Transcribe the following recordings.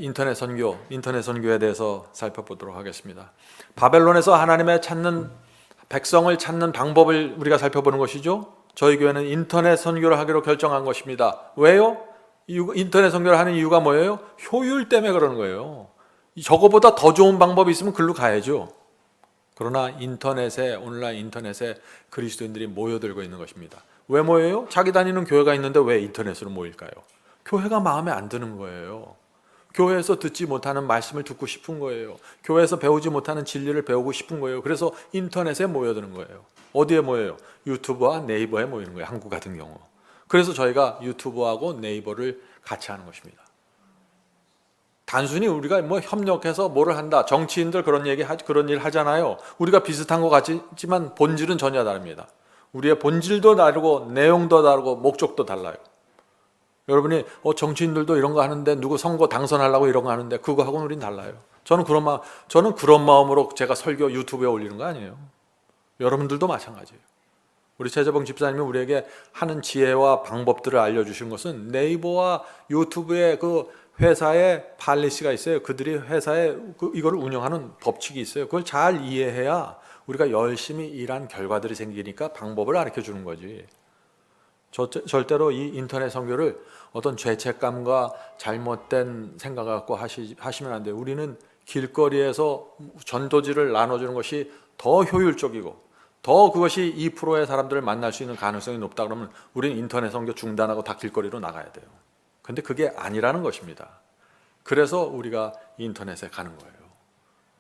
인터넷 선교에 대해서 살펴보도록 하겠습니다. 바벨론에서 하나님의 백성을 찾는 방법을 우리가 살펴보는 것이죠. 저희 교회는 인터넷 선교를 하기로 결정한 것입니다. 왜요? 인터넷 선교를 하는 이유가 뭐예요? 효율 때문에 그러는 거예요. 저거보다 더 좋은 방법이 있으면 글로 가야죠. 그러나 온라인 인터넷에 그리스도인들이 모여들고 있는 것입니다. 왜 모여요? 자기 다니는 교회가 있는데 왜 인터넷으로 모일까요? 교회가 마음에 안 드는 거예요. 교회에서 듣지 못하는 말씀을 듣고 싶은 거예요. 교회에서 배우지 못하는 진리를 배우고 싶은 거예요. 그래서 인터넷에 모여드는 거예요. 어디에 모여요? 유튜브와 네이버에 모이는 거예요. 한국 같은 경우. 그래서 저희가 유튜브하고 네이버를 같이 하는 것입니다. 단순히 우리가 협력해서 뭐를 한다. 정치인들 그런 일 하잖아요. 우리가 비슷한 것 같지만 본질은 전혀 다릅니다. 우리의 본질도 다르고 내용도 다르고 목적도 달라요. 여러분이 정치인들도 이런 거 하는데 누구 선거 당선하려고 이런 거 하는데 그거하고는 우린 달라요. 저는 그런 마음으로 제가 설교 유튜브에 올리는 거 아니에요. 여러분들도 마찬가지예요. 우리 최재봉 집사님이 우리에게 하는 지혜와 방법들을 알려주신 것은 네이버와 유튜브의 그 회사의 팔리시가 있어요. 그들이 회사에 이걸 운영하는 법칙이 있어요. 그걸 잘 이해해야 우리가 열심히 일한 결과들이 생기니까 방법을 가르쳐 주는 거지. 절대로 이 인터넷 선교를 어떤 죄책감과 잘못된 생각을 갖고 하시면 안 돼요. 우리는 길거리에서 전도지를 나눠주는 것이 더 효율적이고 더 그것이 2%의 사람들을 만날 수 있는 가능성이 높다 그러면 우리는 인터넷 선교 중단하고 다 길거리로 나가야 돼요. 근데 그게 아니라는 것입니다. 그래서 우리가 인터넷에 가는 거예요.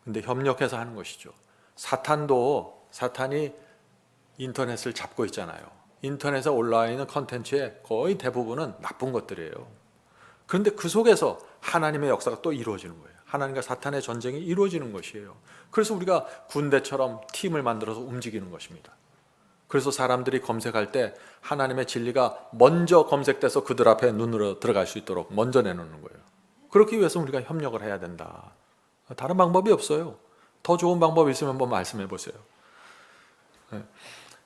근데 협력해서 하는 것이죠. 사탄이 인터넷을 잡고 있잖아요. 인터넷에 올라와 있는 컨텐츠의 거의 대부분은 나쁜 것들이에요. 그런데 그 속에서 하나님의 역사가 또 이루어지는 거예요. 하나님과 사탄의 전쟁이 이루어지는 것이에요. 그래서 우리가 군대처럼 팀을 만들어서 움직이는 것입니다. 그래서 사람들이 검색할 때 하나님의 진리가 먼저 검색돼서 그들 앞에 눈으로 들어갈 수 있도록 먼저 내놓는 거예요. 그렇기 위해서 우리가 협력을 해야 된다. 다른 방법이 없어요. 더 좋은 방법이 있으면 한번 말씀해 보세요.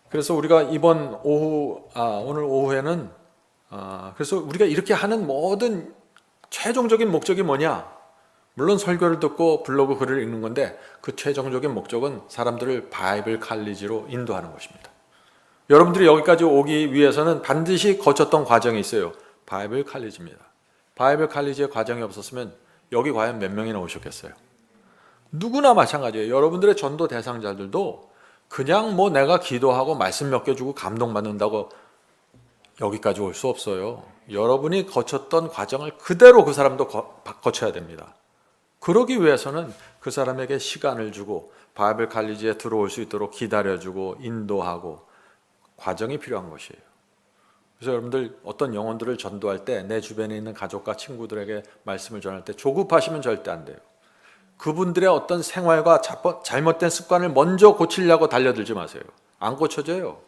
그래서 우리가 오늘 오후에는 그래서 우리가 이렇게 하는 모든 최종적인 목적이 뭐냐? 물론 설교를 듣고 블로그 글을 읽는 건데 그 최종적인 목적은 사람들을 바이블 칼리지로 인도하는 것입니다. 여러분들이 여기까지 오기 위해서는 반드시 거쳤던 과정이 있어요. 바이블 칼리지입니다. 바이블 칼리지의 과정이 없었으면 여기 과연 몇 명이나 오셨겠어요? 누구나 마찬가지예요. 여러분들의 전도 대상자들도 그냥 내가 기도하고 말씀 몇 개 주고 감동받는다고 여기까지 올 수 없어요. 여러분이 거쳤던 과정을 그대로 그 사람도 거쳐야 됩니다. 그러기 위해서는 그 사람에게 시간을 주고 바이블 칼리지에 들어올 수 있도록 기다려주고 인도하고 과정이 필요한 것이에요. 그래서 여러분들 어떤 영혼들을 전도할 때 내 주변에 있는 가족과 친구들에게 말씀을 전할 때 조급하시면 절대 안 돼요. 그분들의 어떤 생활과 잘못된 습관을 먼저 고치려고 달려들지 마세요. 안 고쳐져요.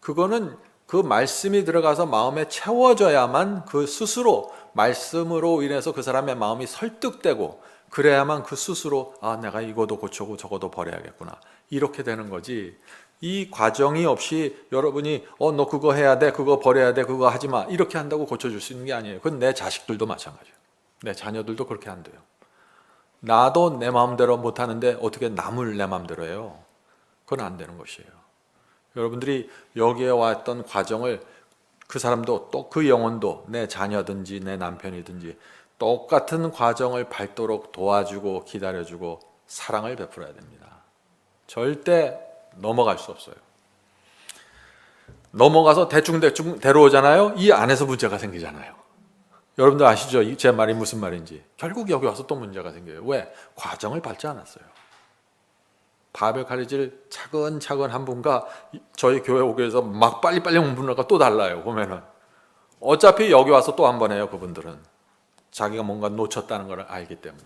그거는 그 말씀이 들어가서 마음에 채워져야만 그 스스로 말씀으로 인해서 그 사람의 마음이 설득되고 그래야만 그 스스로 내가 이거도 고치고 저거도 버려야겠구나 이렇게 되는 거지. 이 과정이 없이 여러분이 너 그거 해야 돼, 그거 버려야 돼, 그거 하지 마 이렇게 한다고 고쳐줄 수 있는 게 아니에요. 그건 내 자식들도 마찬가지예요. 내 자녀들도 그렇게 안 돼요. 나도 내 마음대로 못하는데 어떻게 남을 내 마음대로 해요? 그건 안 되는 것이에요. 여러분들이 여기에 왔던 과정을 그 사람도 또 그 영혼도 내 자녀든지 내 남편이든지 똑같은 과정을 밟도록 도와주고 기다려주고 사랑을 베풀어야 됩니다. 절대 넘어갈 수 없어요. 넘어가서 대충 데려오잖아요. 이 안에서 문제가 생기잖아요. 여러분들 아시죠? 제 말이 무슨 말인지. 결국 여기 와서 또 문제가 생겨요. 왜? 과정을 밟지 않았어요. 바벨 칼리지를 차근차근 한 분과 저희 교회 오기 위해서 막 빨리빨리 온 분과 또 달라요. 보면은 어차피 여기 와서 또 한 번 해요. 그분들은 자기가 뭔가 놓쳤다는 걸 알기 때문에.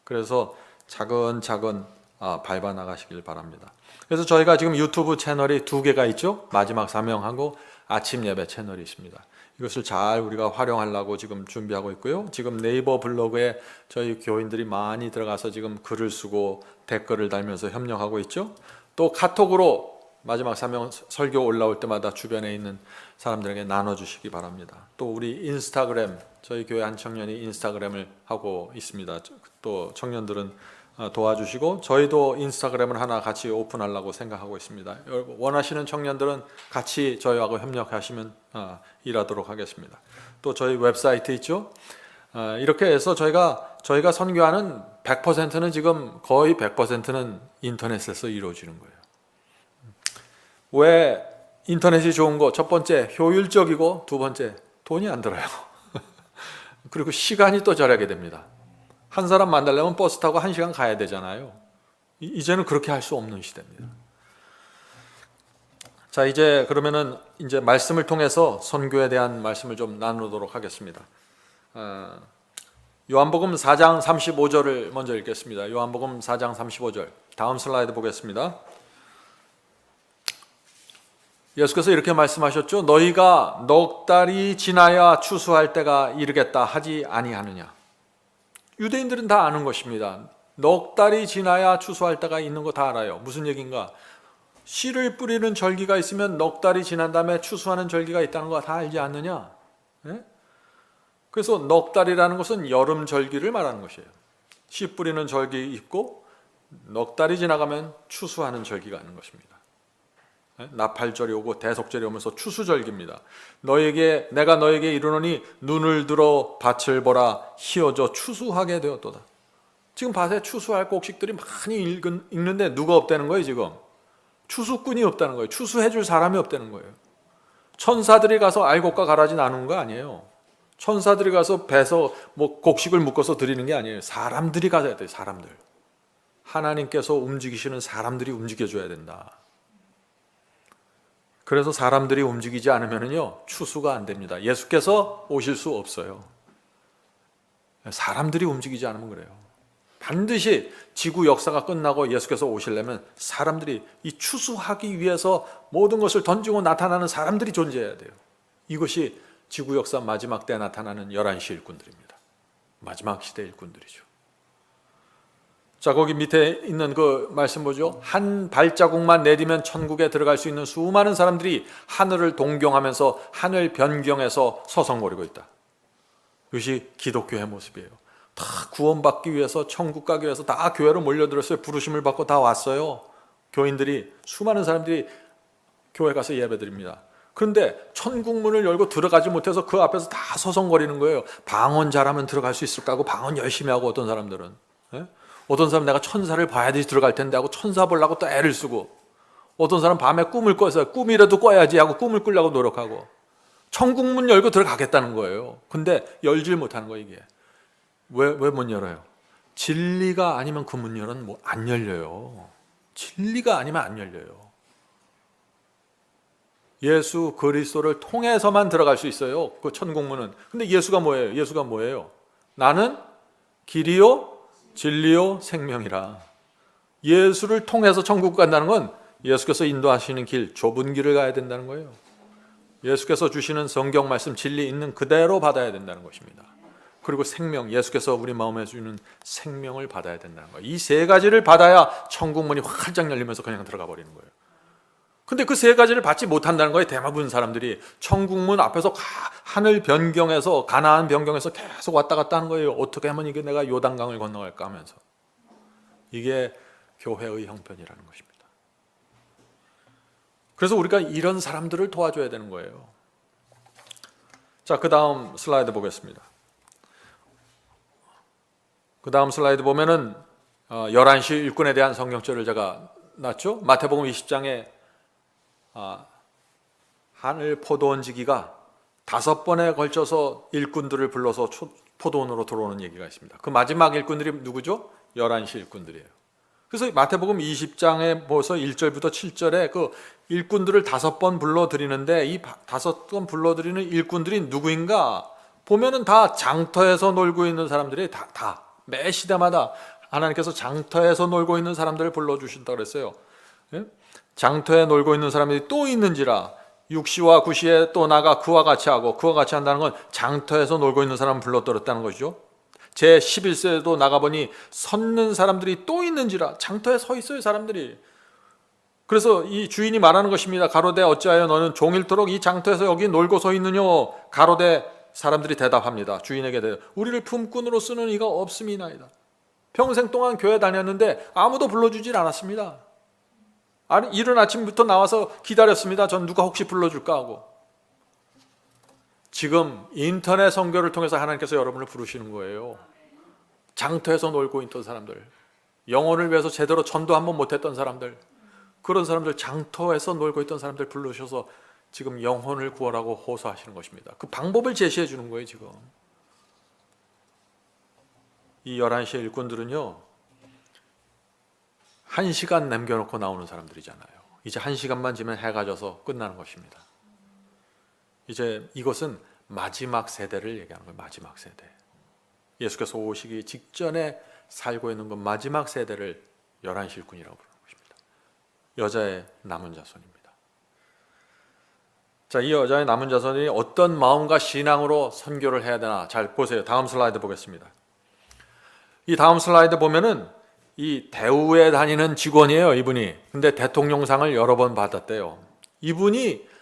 그래서 차근차근 밟아 나가시길 바랍니다. 그래서 저희가 지금 유튜브 채널이 2개가 있죠. 마지막 사명하고 아침 예배 채널이 있습니다. 이것을 잘 우리가 활용하려고 지금 준비하고 있고요. 지금 네이버 블로그에 저희 교인들이 많이 들어가서 지금 글을 쓰고 댓글을 달면서 협력하고 있죠. 또 카톡으로 마지막 사명 설교 올라올 때마다 주변에 있는 사람들에게 나눠주시기 바랍니다. 또 우리 인스타그램, 저희 교회 한 청년이 인스타그램을 하고 있습니다. 또 청년들은 도와주시고 저희도 인스타그램을 하나 같이 오픈하려고 생각하고 있습니다. 원하시는 청년들은 같이 저희하고 협력하시면 일하도록 하겠습니다. 또 저희 웹사이트 있죠? 이렇게 해서 저희가 선교하는 100%는 지금 거의 100%는 인터넷에서 이루어지는 거예요. 왜 인터넷이 좋은 거? 첫 번째 효율적이고, 두 번째 돈이 안 들어요. 그리고 시간이 또 절약이 됩니다. 한 사람 만나려면 버스 타고 1시간 가야 되잖아요. 이제는 그렇게 할 수 없는 시대입니다. 자, 이제 그러면은 이제 말씀을 통해서 선교에 대한 말씀을 좀 나누도록 하겠습니다. 요한복음 4장 35절을 먼저 읽겠습니다. 요한복음 4장 35절. 다음 슬라이드 보겠습니다. 예수께서 이렇게 말씀하셨죠. 너희가 넉 달이 지나야 추수할 때가 이르겠다 하지 아니하느냐. 유대인들은 다 아는 것입니다. 넉 달이 지나야 추수할 때가 있는 거 다 알아요. 무슨 얘기인가? 씨를 뿌리는 절기가 있으면 넉 달이 지난 다음에 추수하는 절기가 있다는 거 다 알지 않느냐? 네? 그래서 넉 달이라는 것은 여름 절기를 말하는 것이에요. 씨 뿌리는 절기 있고 넉 달이 지나가면 추수하는 절기가 있는 것입니다. 나팔절이 오고 대속절이 오면서 추수절기입니다. 내가 너에게 이르노니 눈을 들어 밭을 보라 희어져 추수하게 되었도다. 지금 밭에 추수할 곡식들이 많이 익는데 누가 없다는 거예요? 지금 추수꾼이 없다는 거예요. 추수해줄 사람이 없다는 거예요. 천사들이 가서 알곡과 가라지 나누는 거 아니에요. 천사들이 가서 배서 곡식을 묶어서 드리는 게 아니에요. 사람들이 가야 돼요. 사람들. 하나님께서 움직이시는 사람들이 움직여줘야 된다. 그래서 사람들이 움직이지 않으면요 추수가 안 됩니다. 예수께서 오실 수 없어요. 사람들이 움직이지 않으면 그래요. 반드시 지구 역사가 끝나고 예수께서 오시려면 사람들이 이 추수하기 위해서 모든 것을 던지고 나타나는 사람들이 존재해야 돼요. 이것이 지구 역사 마지막 때 나타나는 11시 일꾼들입니다. 마지막 시대 일꾼들이죠. 자, 거기 밑에 있는 그 말씀 보죠. 한 발자국만 내디면 천국에 들어갈 수 있는 수많은 사람들이 하늘을 동경하면서 하늘 변경해서 서성거리고 있다. 이것이 기독교의 모습이에요. 다 구원받기 위해서 천국 가기 위해서 다 교회로 몰려들었어요. 부르심을 받고 다 왔어요. 교인들이 수많은 사람들이 교회 가서 예배드립니다. 그런데 천국문을 열고 들어가지 못해서 그 앞에서 다 서성거리는 거예요. 방언 잘하면 들어갈 수 있을까 하고 방언 열심히 하고 어떤 사람들은 어떤 사람 내가 천사를 봐야지 들어갈 텐데 하고 천사 보려고 또 애를 쓰고 어떤 사람 밤에 꿈을 꿔서 꿈이라도 꿔야지 하고 꿈을 꾸려고 노력하고 천국문 열고 들어가겠다는 거예요. 근데 열질 못하는 거예요. 이게 왜 못 열어요? 진리가 아니면 그 문 열은 안 열려요. 진리가 아니면 안 열려요. 예수 그리스도를 통해서만 들어갈 수 있어요. 그 천국문은. 근데 예수가 뭐예요? 예수가 뭐예요? 나는 길이요 진리요 생명이라. 예수를 통해서 천국 간다는 건 예수께서 인도하시는 길, 좁은 길을 가야 된다는 거예요. 예수께서 주시는 성경 말씀 진리 있는 그대로 받아야 된다는 것입니다. 그리고 생명, 예수께서 우리 마음에 주는 생명을 받아야 된다는 거예요. 이 세 가지를 받아야 천국문이 활짝 열리면서 그냥 들어가 버리는 거예요. 근데 그 세 가지를 받지 못한다는 거예요. 대부분 사람들이 천국문 앞에서 하늘 변경해서 가나안 변경해서 계속 왔다 갔다 하는 거예요. 어떻게 하면 이게 내가 요단강을 건너갈까 하면서. 이게 교회의 형편이라는 것입니다. 그래서 우리가 이런 사람들을 도와줘야 되는 거예요. 자, 그 다음 슬라이드 보겠습니다. 그 다음 슬라이드 보면은 11시 일꾼에 대한 성경절을 제가 놨죠. 마태복음 20장에 하늘 포도원지기가 5번에 걸쳐서 일꾼들을 불러서 포도원으로 들어오는 얘기가 있습니다. 그 마지막 일꾼들이 누구죠? 11시 일꾼들이에요. 그래서 마태복음 20장에 벌써 1절부터 7절에 그 일꾼들을 5번 불러들이는데 이 5번 불러들이는 일꾼들이 누구인가? 보면은 다 장터에서 놀고 있는 사람들이 다 매 시대마다 하나님께서 장터에서 놀고 있는 사람들을 불러주신다고 그랬어요. 장터에 놀고 있는 사람들이 또 있는지라 6시와 9시에 또 나가 그와 같이 하고 그와 같이 한다는 건 장터에서 놀고 있는 사람을 불러들었다는 것이죠. 제 11세에도 나가보니 섰는 사람들이 또 있는지라 장터에 서 있어요. 사람들이 그래서 이 주인이 말하는 것입니다. 가로되 어찌하여 너는 종일토록 이 장터에서 여기 놀고 서 있느뇨? 가로되 사람들이 대답합니다. 주인에게 우리를 품꾼으로 쓰는 이가 없음이나이다. 평생 동안 교회 다녔는데 아무도 불러주질 않았습니다. 아니, 이른 아침부터 나와서 기다렸습니다. 전 누가 혹시 불러줄까 하고. 지금 인터넷 선교를 통해서 하나님께서 여러분을 부르시는 거예요. 장터에서 놀고 있던 사람들, 영혼을 위해서 제대로 전도 한번 못했던 사람들, 그런 사람들, 장터에서 놀고 있던 사람들 불러주셔서 지금 영혼을 구원하고 호소하시는 것입니다. 그 방법을 제시해 주는 거예요. 지금 이 11시의 일꾼들은요, 1시간 남겨놓고 나오는 사람들이잖아요. 이제 1시간만 지면 해가 져서 끝나는 것입니다. 이제 이것은 마지막 세대를 얘기하는 거예요. 마지막 세대. 예수께서 오시기 직전에 살고 있는 건 마지막 세대를 11시 일꾼이라고 부르는 것입니다. 여자의 남은 자손입니다. 자, 이 여자의 남은 자손이 어떤 마음과 신앙으로 선교를 해야 되나 잘 보세요. 다음 슬라이드 보겠습니다. 이 다음 슬라이드 보면은 이 대우에 다니는 직원이에요, 이분이. 근데 대통령상을 여러 번 받았대요. 이분이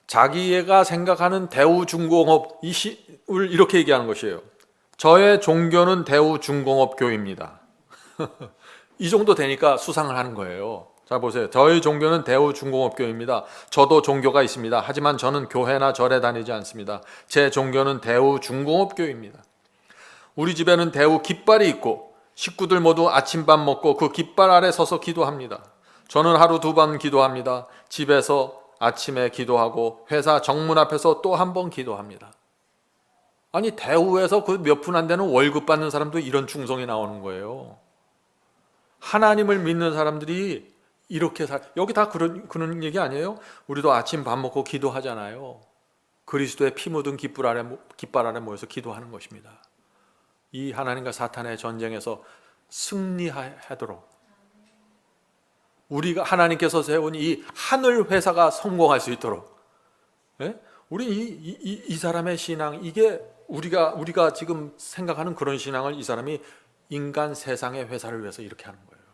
자기가 생각하는 대우중공업을 이렇게 얘기하는 것이에요. 저의 종교는 대우중공업교입니다. 이 정도 되니까 수상을 하는 거예요. 자, 보세요. 저희 종교는 대우중공업교입니다. 저도 종교가 있습니다. 하지만 저는 교회나 절에 다니지 않습니다. 제 종교는 대우중공업교입니다. 우리 집에는 대우 깃발이 있고 식구들 모두 아침밥 먹고 그 깃발 아래 서서 기도합니다. 저는 하루 2번 기도합니다. 집에서 아침에 기도하고 회사 정문 앞에서 또 한 번 기도합니다. 아니, 대우에서 그 몇 푼 안 되는 월급 받는 사람도 이런 충성이 나오는 거예요. 하나님을 믿는 사람들이 이렇게 여기 다 그런 얘기 아니에요? 우리도 아침 밥 먹고 기도하잖아요. 그리스도의 피 묻은 깃발 아래 모여서 기도하는 것입니다. 이 하나님과 사탄의 전쟁에서 승리하도록 우리가 하나님께서 세운 이 하늘 회사가 성공할 수 있도록, 예? 우리 이 사람의 신앙, 이게 우리가 지금 생각하는 그런 신앙을 이 사람이 인간 세상의 회사를 위해서 이렇게 하는 거예요.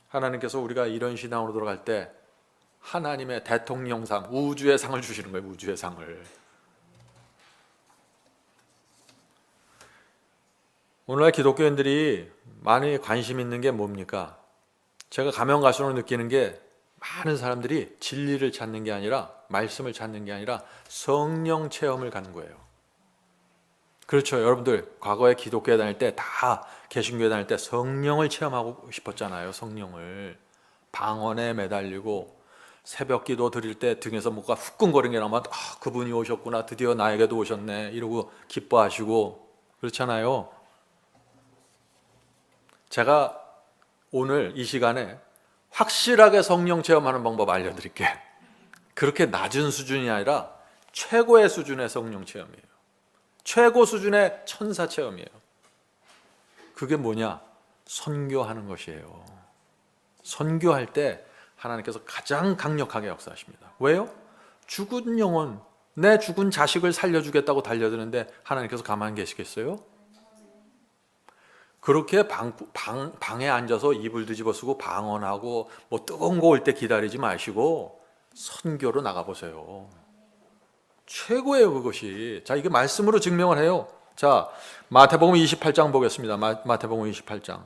하나님께서 우리가 이런 신앙으로 돌아갈 때 하나님의 대통령상, 우주의 상을 주시는 거예요. 우주의 상을. 오늘날 기독교인들이 많이 관심 있는 게 뭡니까? 제가 가면 갈수록 느끼는 게 많은 사람들이 진리를 찾는 게 아니라, 말씀을 찾는 게 아니라 성령 체험을 가는 거예요. 그렇죠. 여러분들 과거에 기독교에 다닐 때, 다 개신교에 다닐 때 성령을 체험하고 싶었잖아요. 성령을. 방언에 매달리고 새벽 기도 드릴 때 등에서 뭐가 후끈거리는 게 나오면 그분이 오셨구나, 드디어 나에게도 오셨네 이러고 기뻐하시고 그렇잖아요. 제가 오늘 이 시간에 확실하게 성령 체험하는 방법 알려드릴게. 그렇게 낮은 수준이 아니라 최고의 수준의 성령 체험이에요. 최고 수준의 천사 체험이에요. 그게 뭐냐? 선교하는 것이에요. 선교할 때 하나님께서 가장 강력하게 역사하십니다. 왜요? 죽은 영혼, 내 죽은 자식을 살려주겠다고 달려드는데 하나님께서 가만히 계시겠어요? 그렇게 방에 앉아서 이불 뒤집어 쓰고 방언하고 뭐 뜨거운 거 올 때 기다리지 마시고 선교로 나가보세요. 최고예요, 그것이. 자, 이게 말씀으로 증명을 해요. 자, 마태복음 28장 보겠습니다. 마태복음 28장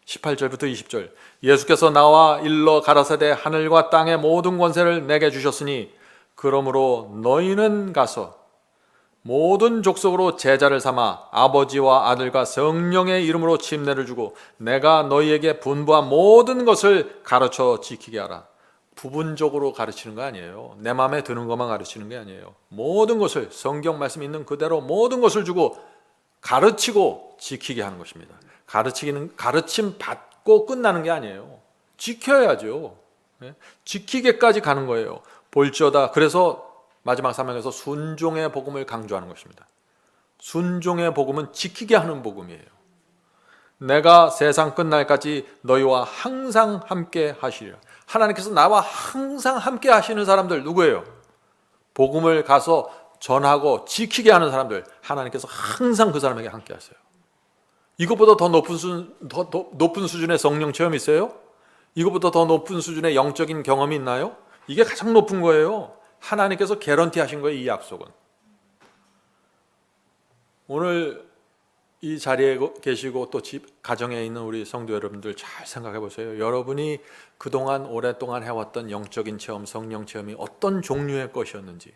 18절부터 20절. 예수께서 나와 일러 가라사대 하늘과 땅의 모든 권세를 내게 주셨으니 그러므로 너희는 가서 모든 족속으로 제자를 삼아 아버지와 아들과 성령의 이름으로 침례를 주고 내가 너희에게 분부한 모든 것을 가르쳐 지키게 하라. 부분적으로 가르치는 거 아니에요. 내 마음에 드는 것만 가르치는 게 아니에요. 모든 것을, 성경 말씀 있는 그대로 모든 것을 주고 가르치고 지키게 하는 것입니다. 가르침 받고 끝나는 게 아니에요. 지켜야죠. 지키게까지 가는 거예요. 볼지어다. 그래서 마지막 사명에서 순종의 복음을 강조하는 것입니다. 순종의 복음은 지키게 하는 복음이에요. 내가 세상 끝날까지 너희와 항상 함께 하시리라. 하나님께서 나와 항상 함께 하시는 사람들 누구예요? 복음을 가서 전하고 지키게 하는 사람들, 하나님께서 항상 그 사람에게 함께 하세요. 이것보다 더 높은 수준의 성령 체험이 있어요? 이거보다 더 높은 수준의 영적인 경험이 있나요? 이게 가장 높은 거예요. 하나님께서 개런티 하신 거예요, 이 약속은. 오늘 이 자리에 계시고 또 집, 가정에 있는 우리 성도 여러분들 잘 생각해 보세요. 여러분이 그동안 오랫동안 해왔던 영적인 체험, 성령 체험이 어떤 종류의 것이었는지,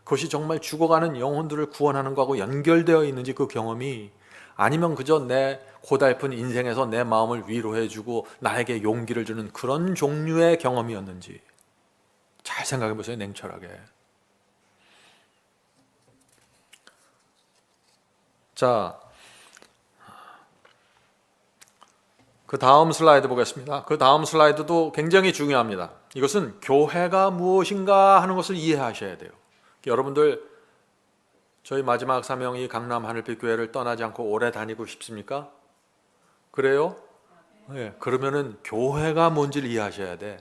그것이 정말 죽어가는 영혼들을 구원하는 거하고 연결되어 있는지 그 경험이, 아니면 그저 내 고달픈 인생에서 내 마음을 위로해주고 나에게 용기를 주는 그런 종류의 경험이었는지 잘 생각해 보세요, 냉철하게. 자, 그 다음 슬라이드 보겠습니다. 그 다음 슬라이드도 굉장히 중요합니다. 이것은 교회가 무엇인가 하는 것을 이해하셔야 돼요. 여러분들, 저희 마지막 사명이 강남 하늘빛 교회를 떠나지 않고 오래 다니고 싶습니까? 그래요? 네, 그러면은 교회가 뭔지를 이해하셔야 돼.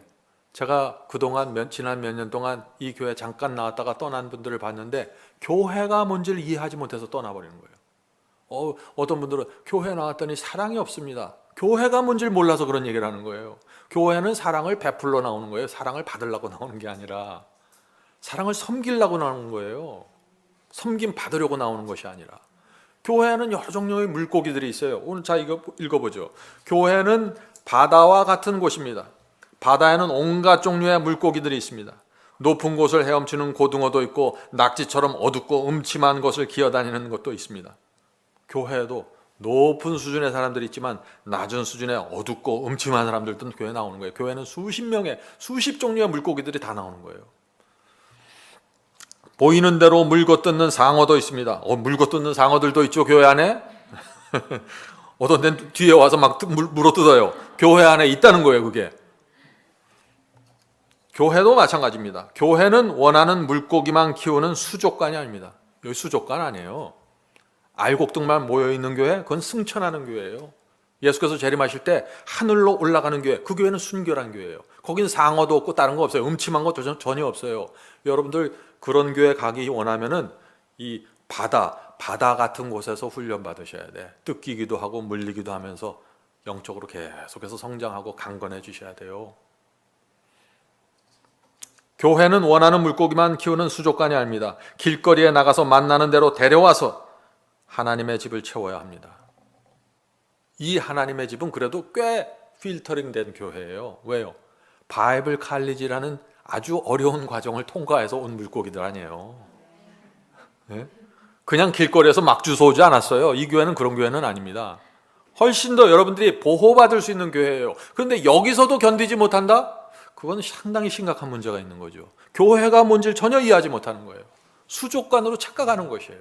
제가 그동안 지난 몇 년 동안 이 교회 잠깐 나왔다가 떠난 분들을 봤는데 교회가 뭔지를 이해하지 못해서 떠나버리는 거예요. 어떤 분들은 교회 나왔더니 사랑이 없습니다. 교회가 뭔지를 몰라서 그런 얘기를 하는 거예요. 교회는 사랑을 베풀러 나오는 거예요. 사랑을 받으려고 나오는 게 아니라 사랑을 섬기려고 나오는 거예요. 섬김 받으려고 나오는 것이 아니라. 교회는 여러 종류의 물고기들이 있어요. 오늘 자 이거 읽어보죠. 교회는 바다와 같은 곳입니다. 바다에는 온갖 종류의 물고기들이 있습니다. 높은 곳을 헤엄치는 고등어도 있고 낙지처럼 어둡고 음침한 것을 기어다니는 것도 있습니다. 교회에도 높은 수준의 사람들이 있지만 낮은 수준의 어둡고 음침한 사람들도 교회에 나오는 거예요. 교회는 수십 종류의 물고기들이 다 나오는 거예요. 보이는 대로 물고 뜯는 상어도 있습니다. 물고 뜯는 상어들도 있죠, 교회 안에. 어떤 데는 뒤에 와서 막 물어 뜯어요. 교회 안에 있다는 거예요, 그게. 교회도 마찬가지입니다. 교회는 원하는 물고기만 키우는 수족관이 아닙니다. 여기 수족관 아니에요. 알곡들만 모여있는 교회, 그건 승천하는 교회예요. 예수께서 재림하실 때 하늘로 올라가는 교회, 그 교회는 순결한 교회예요. 거긴 상어도 없고 다른 거 없어요. 음침한 것도 전혀 없어요. 여러분들 그런 교회 가기 원하면은 이 바다 같은 곳에서 훈련 받으셔야 돼. 뜯기기도 하고 물리기도 하면서 영적으로 계속해서 성장하고 강건해 주셔야 돼요. 교회는 원하는 물고기만 키우는 수족관이 아닙니다. 길거리에 나가서 만나는 대로 데려와서 하나님의 집을 채워야 합니다. 이 하나님의 집은 그래도 꽤 필터링된 교회예요. 왜요? 바이블 칼리지라는 아주 어려운 과정을 통과해서 온 물고기들 아니에요. 네? 그냥 길거리에서 막 주워오지 않았어요. 이 교회는 그런 교회는 아닙니다. 훨씬 더 여러분들이 보호받을 수 있는 교회예요. 그런데 여기서도 견디지 못한다? 그건 상당히 심각한 문제가 있는 거죠. 교회가 뭔지를 전혀 이해하지 못하는 거예요. 수족관으로 착각하는 것이에요.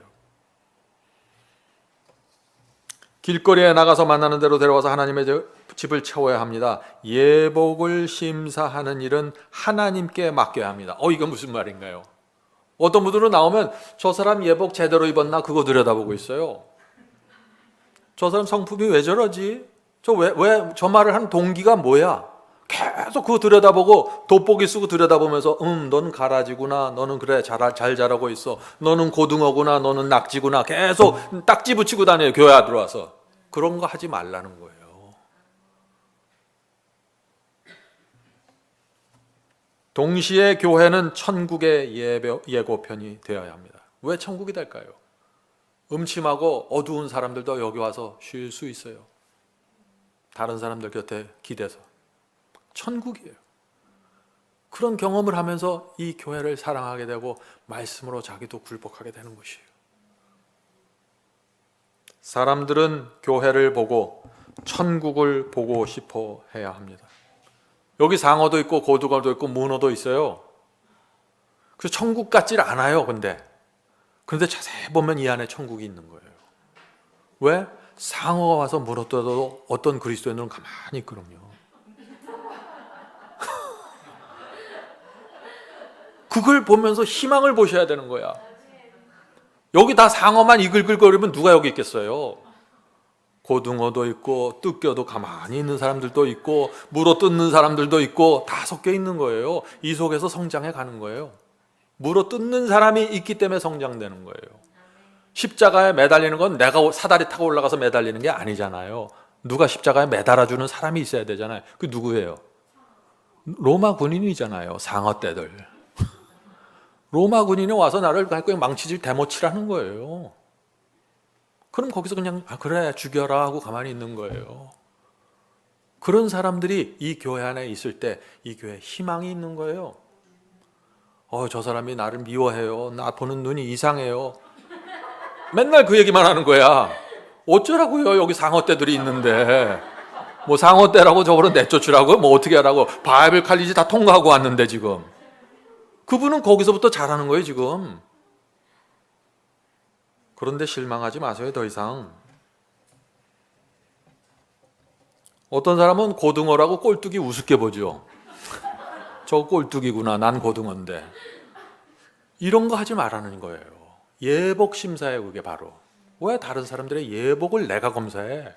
길거리에 나가서 만나는 대로 데려와서 하나님의 집을 채워야 합니다. 예복을 심사하는 일은 하나님께 맡겨야 합니다. 이건 무슨 말인가요? 어떤 분들은 나오면 저 사람 예복 제대로 입었나 그거 들여다보고 있어요. 저 사람 성품이 왜 저러지? 왜 저 말을 한 동기가 뭐야? 계속 그거 들여다보고 돋보기 쓰고 들여다보면서 너는 가라지구나, 너는 그래 잘 자라고 있어, 너는 고등어구나, 너는 낙지구나, 계속 딱지 붙이고 다녀요. 교회 안 들어와서. 그런 거 하지 말라는 거예요. 동시에 교회는 천국의 예고편이 되어야 합니다. 왜 천국이 될까요? 음침하고 어두운 사람들도 여기 와서 쉴 수 있어요. 다른 사람들 곁에 기대서. 천국이에요. 그런 경험을 하면서 이 교회를 사랑하게 되고 말씀으로 자기도 굴복하게 되는 것이에요. 사람들은 교회를 보고 천국을 보고 싶어 해야 합니다. 여기 상어도 있고 고등어도 있고 문어도 있어요. 그래서 천국 같질 않아요. 그런데 자세히 보면 이 안에 천국이 있는 거예요. 왜? 상어가 와서 물어뜯어도 어떤 그리스도인들은 가만히 있거든요. 그걸 보면서 희망을 보셔야 되는 거야. 여기 다 상어만 이글글거리면 누가 여기 있겠어요? 고등어도 있고 뜯겨도 가만히 있는 사람들도 있고 물어 뜯는 사람들도 있고 다 섞여 있는 거예요. 이 속에서 성장해 가는 거예요. 물어 뜯는 사람이 있기 때문에 성장되는 거예요. 십자가에 매달리는 건 내가 사다리 타고 올라가서 매달리는 게 아니잖아요. 누가 십자가에 매달아주는 사람이 있어야 되잖아요. 그 누구예요? 로마 군인이잖아요. 상어 떼들. 로마 군인이 와서 나를 그냥 망치질 대모치라는 거예요. 그럼 거기서 그냥 그래 죽여라 하고 가만히 있는 거예요. 그런 사람들이 이 교회 안에 있을 때 이 교회에 희망이 있는 거예요. 저 사람이 나를 미워해요. 나 보는 눈이 이상해요. 맨날 그 얘기만 하는 거야. 어쩌라고요? 여기 상어떼들이 있는데. 뭐 상어떼라고 저거로 내쫓으라고? 뭐 어떻게 하라고? 바이블 칼리지 다 통과하고 왔는데 지금. 그분은 거기서부터 잘하는 거예요 지금. 그런데 실망하지 마세요 더 이상. 어떤 사람은 고등어라고 꼴뚜기 우습게 보죠. 저 꼴뚜기구나. 난 고등어인데. 이런 거 하지 말라는 거예요. 예복 심사예요 그게 바로. 왜 다른 사람들의 예복을 내가 검사해?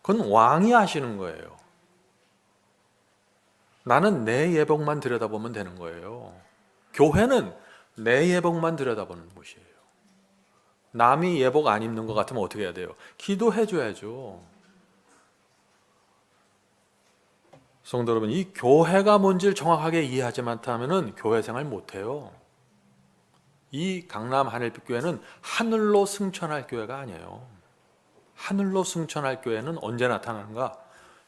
그건 왕이 하시는 거예요. 나는 내 예복만 들여다보면 되는 거예요. 교회는 내 예복만 들여다보는 곳이에요. 남이 예복 안 입는 것 같으면 어떻게 해야 돼요? 기도해 줘야죠. 성도 여러분, 이 교회가 뭔지를 정확하게 이해하지 못하면 교회 생활 못해요. 이 강남 하늘빛 교회는 하늘로 승천할 교회가 아니에요. 하늘로 승천할 교회는 언제 나타나는가?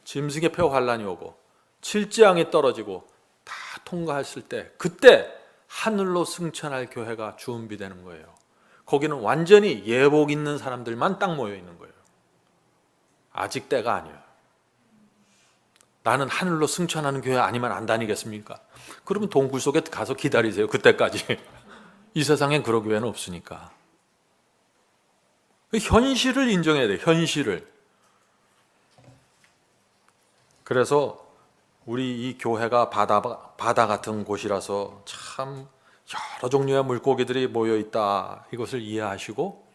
짐승의 폐 환란이 오고 칠지왕이 떨어지고 다 통과했을 때 그때 하늘로 승천할 교회가 준비되는 거예요. 거기는 완전히 예복 있는 사람들만 딱 모여 있는 거예요. 아직 때가 아니에요. 나는 하늘로 승천하는 교회 아니면 안 다니겠습니까? 그러면 동굴 속에 가서 기다리세요. 그때까지. 이 세상엔 그런 교회는 없으니까. 현실을 인정해야 돼요. 현실을. 그래서 우리 이 교회가 바다 같은 곳이라서 참 여러 종류의 물고기들이 모여 있다. 이것을 이해하시고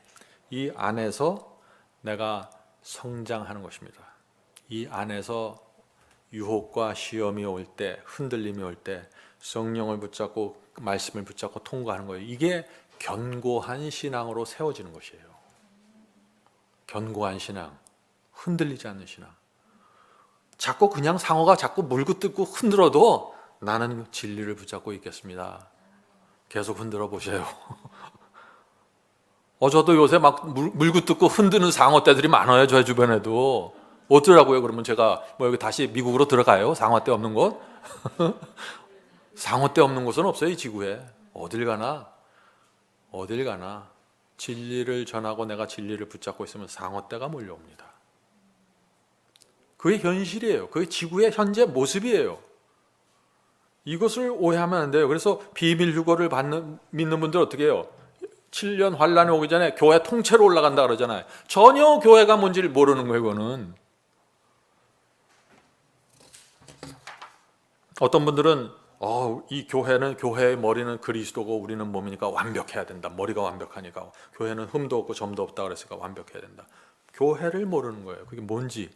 이 안에서 내가 성장하는 것입니다. 이 안에서 유혹과 시험이 올 때, 흔들림이 올 때 성령을 붙잡고 말씀을 붙잡고 통과하는 거예요. 이게 견고한 신앙으로 세워지는 것이에요. 견고한 신앙, 흔들리지 않는 신앙. 자꾸 그냥 상어가 자꾸 물고 뜯고 흔들어도 나는 진리를 붙잡고 있겠습니다. 계속 흔들어 보세요. 저도 요새 막 물고 뜯고 흔드는 상어떼들이 많아요. 저희 주변에도. 어쩌라고요? 그러면 제가 여기 다시 미국으로 들어가요? 상어떼 없는 곳? 상어떼 없는 곳은 없어요. 이 지구에. 어딜 가나 진리를 전하고 내가 진리를 붙잡고 있으면 상어떼가 몰려옵니다. 그게 현실이에요. 그게 지구의 현재 모습이에요. 이것을 오해하면 안 돼요. 그래서 비밀 휴거를 믿는 분들 어떻게 해요? 7년 환란이 오기 전에 교회 통째로 올라간다 그러잖아요. 전혀 교회가 뭔지를 모르는 거예요. 이거는. 어떤 분들은 이 교회의 머리는 그리스도고 우리는 몸이니까 완벽해야 된다. 머리가 완벽하니까. 교회는 흠도 없고 점도 없다 그랬으니까 완벽해야 된다. 교회를 모르는 거예요. 그게 뭔지.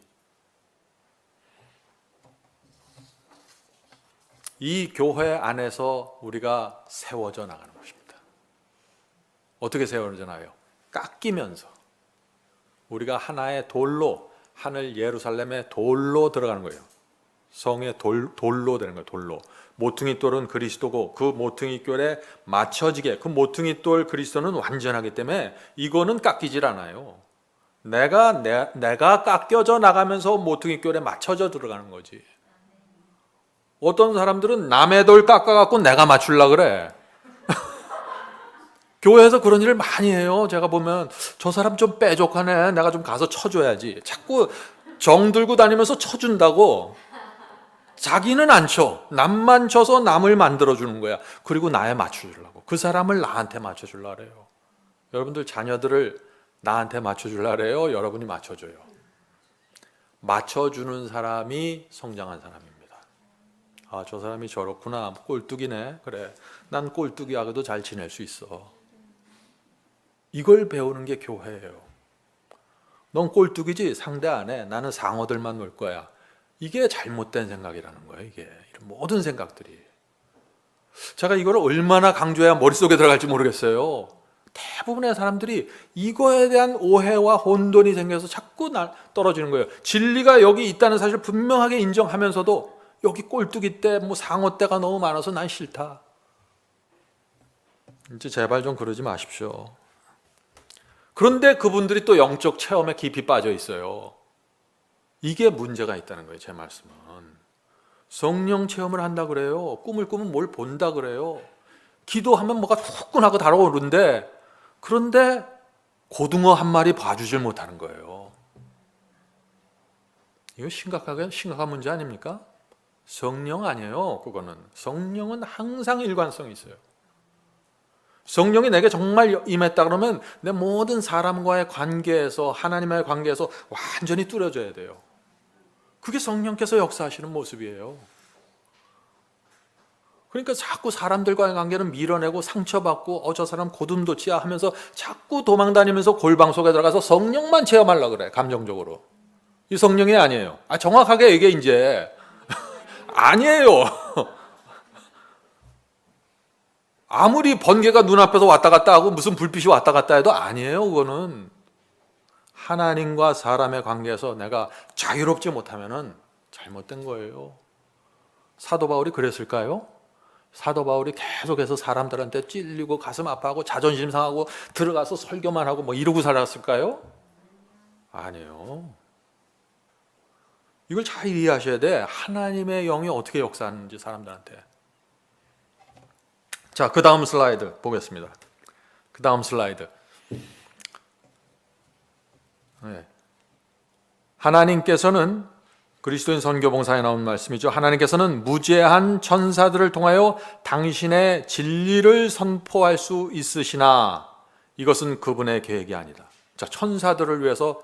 이 교회 안에서 우리가 세워져 나가는 것입니다. 어떻게 세워져 나가요? 깎이면서. 우리가 하나의 돌로, 하늘 예루살렘의 돌로 들어가는 거예요. 성의 돌로 되는 거예요. 돌로. 모퉁이 돌은 그리스도고 그 모퉁이 돌에 맞춰지게, 그 모퉁이 돌 그리스도는 완전하기 때문에 이거는 깎이질 않아요. 내가 깎여져 나가면서 모퉁이 돌에 맞춰져 들어가는 거지. 어떤 사람들은 남의 돌 깎아갖고 내가 맞추려고 그래. 교회에서 그런 일을 많이 해요. 제가 보면 저 사람 좀 빼족하네. 내가 좀 가서 쳐줘야지. 자꾸 정 들고 다니면서 쳐준다고. 자기는 안 쳐. 남만 쳐서 남을 만들어주는 거야. 그리고 나에 맞춰주려고. 그 사람을 나한테 맞춰주려고 그래요. 여러분들 자녀들을 나한테 맞춰주려고 그래요? 여러분이 맞춰줘요. 맞춰주는 사람이 성장한 사람입니다. 저 사람이 저렇구나. 꼴뚜기네. 그래. 난 꼴뚜기하고도 잘 지낼 수 있어. 이걸 배우는 게 교회예요. 넌 꼴뚜기지? 상대 안 해. 나는 상어들만 놀 거야. 이게 잘못된 생각이라는 거예요. 이게 이런 모든 생각들이. 제가 이걸 얼마나 강조해야 머릿속에 들어갈지 모르겠어요. 대부분의 사람들이 이거에 대한 오해와 혼돈이 생겨서 자꾸 떨어지는 거예요. 진리가 여기 있다는 사실을 분명하게 인정하면서도 여기 꼴뚜기 때 뭐 상어 때가 너무 많아서 난 싫다. 이제 제발 좀 그러지 마십시오. 그런데 그분들이 또 영적 체험에 깊이 빠져 있어요. 이게 문제가 있다는 거예요. 제 말씀은 성령 체험을 한다 그래요. 꿈을 꾸면 뭘 본다 그래요. 기도하면 뭐가 후끈하고 달아오르는데, 그런데 고등어 한 마리 봐주질 못하는 거예요. 이거 심각한 문제 아닙니까? 성령 아니에요. 그거는 성령은 항상 일관성이 있어요. 성령이 내게 정말 임했다 그러면 내 모든 사람과의 관계에서, 하나님과의 관계에서 완전히 뚫어져야 돼요. 그게 성령께서 역사하시는 모습이에요. 그러니까 자꾸 사람들과의 관계는 밀어내고 상처받고 저 사람 고슴도치야 하면서 자꾸 도망다니면서 골방 속에 들어가서 성령만 체험하려고 그래. 감정적으로. 이 성령이 아니에요. 정확하게 이게 이제 아니에요. 아무리 번개가 눈앞에서 왔다 갔다 하고 무슨 불빛이 왔다 갔다 해도 아니에요. 그거는 하나님과 사람의 관계에서 내가 자유롭지 못하면은 잘못된 거예요. 사도 바울이 그랬을까요? 사도 바울이 계속해서 사람들한테 찔리고 가슴 아파하고 자존심 상하고 들어가서 설교만 하고 뭐 이러고 살았을까요? 아니에요. 이걸 잘 이해하셔야 돼. 하나님의 영이 어떻게 역사하는지 사람들한테. 자, 그 다음 슬라이드 보겠습니다. 그 다음 슬라이드. 네. 하나님께서는, 그리스도인 선교봉사에 나온 말씀이죠. 하나님께서는 무죄한 천사들을 통하여 당신의 진리를 선포할 수 있으시나 이것은 그분의 계획이 아니다. 자, 천사들을 위해서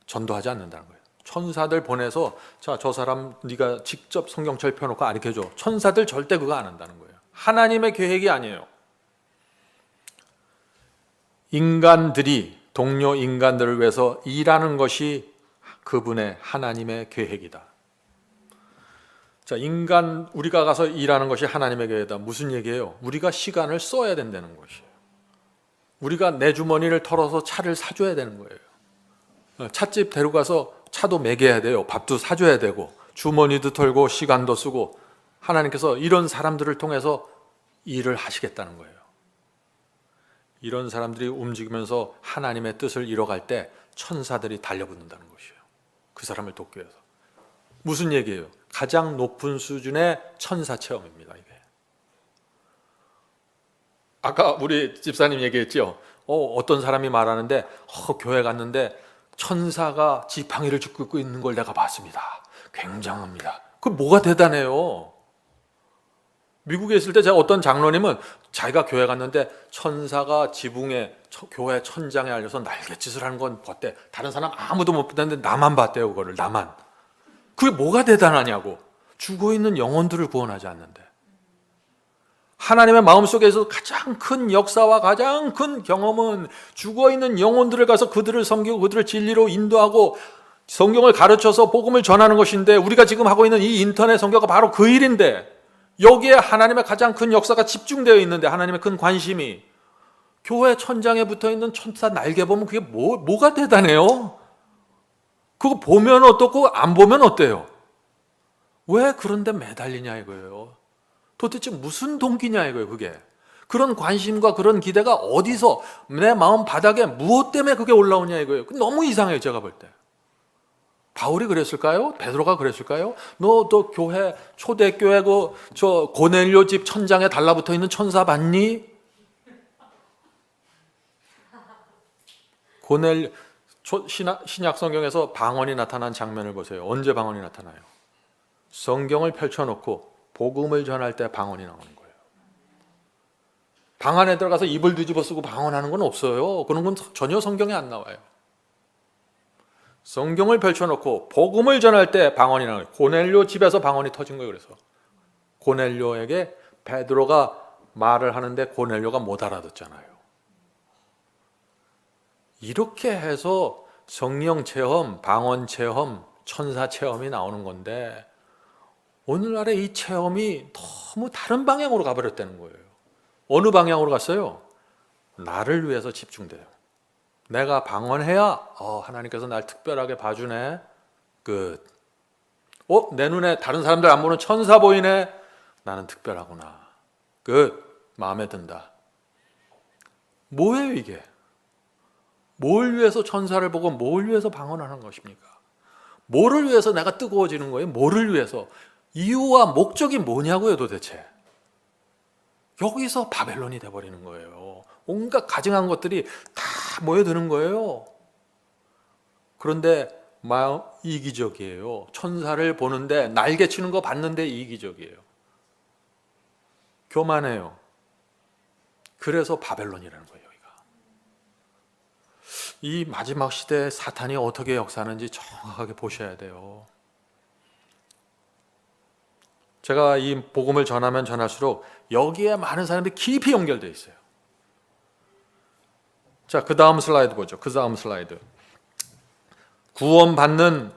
전도하지 않는다는 거예요. 천사들 보내서 자, 저 사람 네가 직접 성경철 펴놓고 가르쳐줘. 천사들 절대 그거 안 한다는 거예요. 하나님의 계획이 아니에요. 인간들이, 동료 인간들을 위해서 일하는 것이 그분의 하나님의 계획이다. 자, 우리가 가서 일하는 것이 하나님의 계획이다. 무슨 얘기예요? 우리가 시간을 써야 된다는 것이에요. 우리가 내 주머니를 털어서 차를 사줘야 되는 거예요. 찻집 데려가서 차도 먹여야 돼요. 밥도 사줘야 되고 주머니도 털고 시간도 쓰고, 하나님께서 이런 사람들을 통해서 일을 하시겠다는 거예요. 이런 사람들이 움직이면서 하나님의 뜻을 이뤄갈 때 천사들이 달려붙는다는 것이에요. 그 사람을 돕기 위해서. 무슨 얘기예요? 가장 높은 수준의 천사 체험입니다. 이게. 아까 우리 집사님 얘기했죠. 어떤 사람이 말하는데 교회 갔는데 천사가 지팡이를 짚고 있는 걸 내가 봤습니다. 굉장합니다. 그 뭐가 대단해요? 미국에 있을 때 제가 어떤 장로님은 자기가 교회 갔는데 천사가 지붕에 교회 천장에 알려서 날갯짓을 하는 건 봤대. 다른 사람 아무도 못 봤는데 나만 봤대요. 그거를 나만. 그게 뭐가 대단하냐고. 죽어있는 영혼들을 구원하지 않는데. 하나님의 마음속에서 가장 큰 역사와 가장 큰 경험은 죽어있는 영혼들을 가서 그들을 섬기고 그들을 진리로 인도하고 성경을 가르쳐서 복음을 전하는 것인데, 우리가 지금 하고 있는 이 인터넷 선교가 바로 그 일인데, 여기에 하나님의 가장 큰 역사가 집중되어 있는데, 하나님의 큰 관심이 교회 천장에 붙어있는 천사 날개 보면 그게 뭐가 대단해요? 그거 보면 어떻고 안 보면 어때요? 왜 그런데 매달리냐 이거예요. 도대체 무슨 동기냐 이거예요. 그게 그런 관심과 그런 기대가 어디서, 내 마음 바닥에 무엇 때문에 그게 올라오냐 이거예요. 너무 이상해요. 제가 볼 때. 바울이 그랬을까요? 베드로가 그랬을까요? 너 또 교회 초대교회 저 고넬료 집 천장에 달라붙어 있는 천사 봤니? 신약 성경에서 방언이 나타난 장면을 보세요. 언제 방언이 나타나요? 성경을 펼쳐놓고 복음을 전할 때 방언이 나오는 거예요. 방 안에 들어가서 입을 뒤집어 쓰고 방언하는 건 없어요. 그런 건 전혀 성경에 안 나와요. 성경을 펼쳐놓고 복음을 전할 때 방언이 나와요. 고넬료 집에서 방언이 터진 거예요. 그래서 고넬료에게 베드로가 말을 하는데 고넬료가 못 알아듣잖아요. 이렇게 해서 성령 체험, 방언 체험, 천사 체험이 나오는 건데, 오늘날의 이 체험이 너무 다른 방향으로 가버렸다는 거예요. 어느 방향으로 갔어요? 나를 위해서 집중돼요. 내가 방언해야 하나님께서 날 특별하게 봐주네. 끝. 내 눈에 다른 사람들 안 보는 천사 보이네. 나는 특별하구나. 끝. 마음에 든다. 뭐예요 이게? 뭘 위해서 천사를 보고 뭘 위해서 방언하는 것입니까? 뭐를 위해서 내가 뜨거워지는 거예요? 뭐를 위해서? 이유와 목적이 뭐냐고요 도대체? 여기서 바벨론이 돼버리는 거예요. 온갖 가증한 것들이 다 모여드는 거예요. 그런데 이기적이에요. 천사를 보는데 날개 치는 거 봤는데 이기적이에요. 교만해요. 그래서 바벨론이라는 거예요. 여기가. 이 마지막 시대에 사탄이 어떻게 역사하는지 정확하게 보셔야 돼요. 제가 이 복음을 전하면 전할수록 여기에 많은 사람들이 깊이 연결되어 있어요. 자, 그 다음 슬라이드 보죠. 그 다음 슬라이드. 구원받은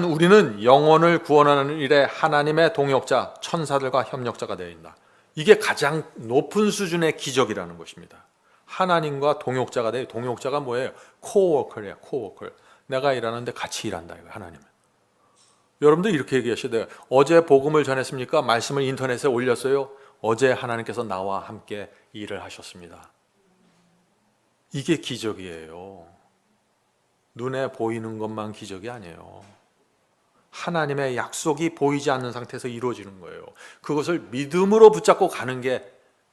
우리는 영혼을 구원하는 일에 하나님의 동역자, 천사들과 협력자가 되어 있다. 이게 가장 높은 수준의 기적이라는 것입니다. 하나님과 동역자가 돼요. 동역자가 뭐예요? 코워커래요. 코워커. 내가 일하는데 같이 일한다. 이거 하나님은. 여러분들 이렇게 얘기하셔야 돼요. 어제 복음을 전했습니까? 말씀을 인터넷에 올렸어요. 어제 하나님께서 나와 함께 일을 하셨습니다. 이게 기적이에요. 눈에 보이는 것만 기적이 아니에요. 하나님의 약속이 보이지 않는 상태에서 이루어지는 거예요. 그것을 믿음으로 붙잡고 가는 게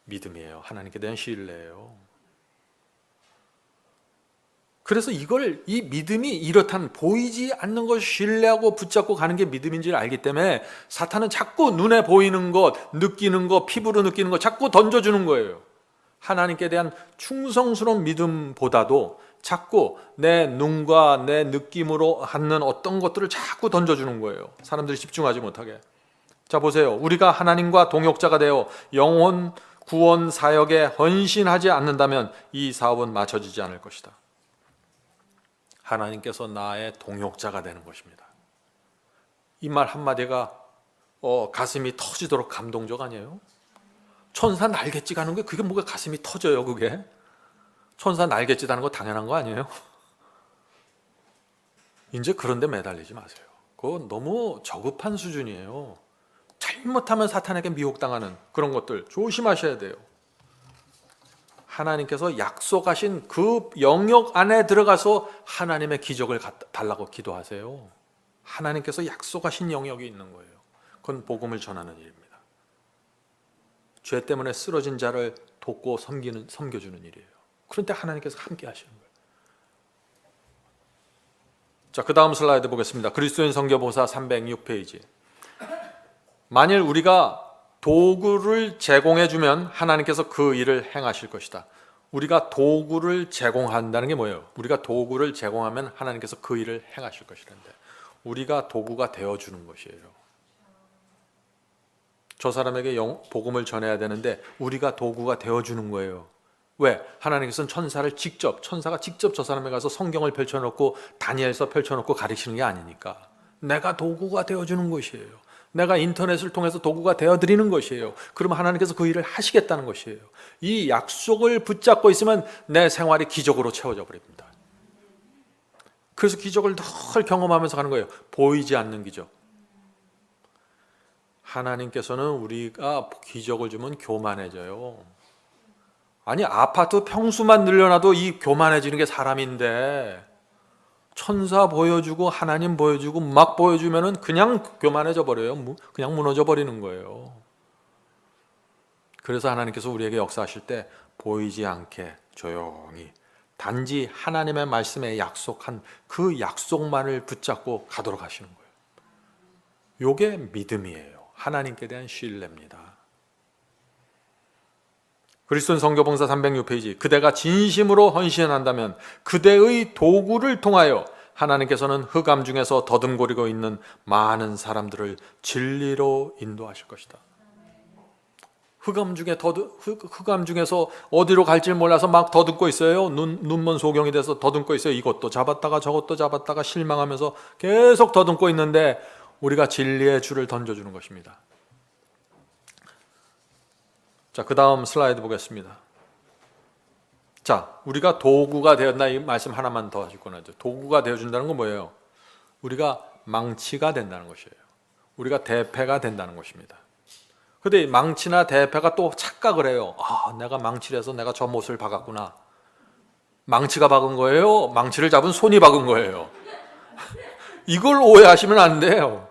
믿음이에요. 하나님께 대한 신뢰예요. 그래서 이 믿음이 이렇다는 보이지 않는 걸 신뢰하고 붙잡고 가는 게 믿음인지를 알기 때문에 사탄은 자꾸 눈에 보이는 것, 느끼는 것, 피부로 느끼는 것 자꾸 던져주는 거예요. 하나님께 대한 충성스러운 믿음보다도 자꾸 내 눈과 내 느낌으로 하는 어떤 것들을 자꾸 던져주는 거예요. 사람들이 집중하지 못하게. 자, 보세요. 우리가 하나님과 동역자가 되어 영혼 구원 사역에 헌신하지 않는다면 이 사업은 맞춰지지 않을 것이다. 하나님께서 나의 동역자가 되는 것입니다. 이 말 한마디가 가슴이 터지도록 감동적 아니에요? 천사 날갯짓 하는 게 그게 뭐가 가슴이 터져요 그게? 천사 날갯짓 하는 거 당연한 거 아니에요? 이제 그런 데 매달리지 마세요. 그거 너무 저급한 수준이에요. 잘못하면 사탄에게 미혹당하는 그런 것들 조심하셔야 돼요. 하나님께서 약속하신 그 영역 안에 들어가서 하나님의 기적을 달라고 기도하세요. 하나님께서 약속하신 영역이 있는 거예요. 그건 복음을 전하는 일입니다. 죄 때문에 쓰러진 자를 돕고 섬겨주는 일이에요. 그런데 하나님께서 함께 하시는 거예요. 자, 그 다음 슬라이드 보겠습니다. 그리스도인 선교보사 306페이지. 만일 우리가 도구를 제공해주면 하나님께서 그 일을 행하실 것이다. 우리가 도구를 제공한다는 게 뭐예요? 우리가 도구를 제공하면 하나님께서 그 일을 행하실 것이란데 우리가 도구가 되어주는 것이에요. 저 사람에게 복음을 전해야 되는데 우리가 도구가 되어주는 거예요. 왜? 하나님께서는 천사가 직접 저 사람에 가서 성경을 펼쳐놓고 다니엘서 펼쳐놓고 가르치는 게 아니니까 내가 도구가 되어주는 것이에요. 내가 인터넷을 통해서 도구가 되어드리는 것이에요. 그러면 하나님께서 그 일을 하시겠다는 것이에요. 이 약속을 붙잡고 있으면 내 생활이 기적으로 채워져 버립니다. 그래서 기적을 늘 경험하면서 가는 거예요. 보이지 않는 기적. 하나님께서는 우리가 기적을 주면 교만해져요. 아니 아파트 평수만 늘려놔도 이 교만해지는 게 사람인데 천사 보여주고 하나님 보여주고 막 보여주면은 그냥 교만해져 버려요. 그냥 무너져 버리는 거예요. 그래서 하나님께서 우리에게 역사하실 때 보이지 않게 조용히 단지 하나님의 말씀에 약속한 그 약속만을 붙잡고 가도록 하시는 거예요. 요게 믿음이에요. 하나님께 대한 신뢰입니다. 그리스도인 선교봉사 306페이지. 그대가 진심으로 헌신한다면 그대의 도구를 통하여 하나님께서는 흑암 중에서 더듬거리고 있는 많은 사람들을 진리로 인도하실 것이다. 흑암 중에서 어디로 갈지 몰라서 막 더듬고 있어요. 눈먼 소경이 돼서 더듬고 있어요. 이것도 잡았다가 저것도 잡았다가 실망하면서 계속 더듬고 있는데 우리가 진리의 줄을 던져주는 것입니다. 자, 그 다음 슬라이드 보겠습니다. 자, 우리가 도구가 되었나 이 말씀 하나만 더 하실 거나요? 도구가 되어준다는 건 뭐예요? 우리가 망치가 된다는 것이에요. 우리가 대패가 된다는 것입니다. 근데 망치나 대패가 또 착각을 해요. 내가 망치를 해서 내가 저 못을 박았구나. 망치가 박은 거예요? 망치를 잡은 손이 박은 거예요? 이걸 오해하시면 안 돼요.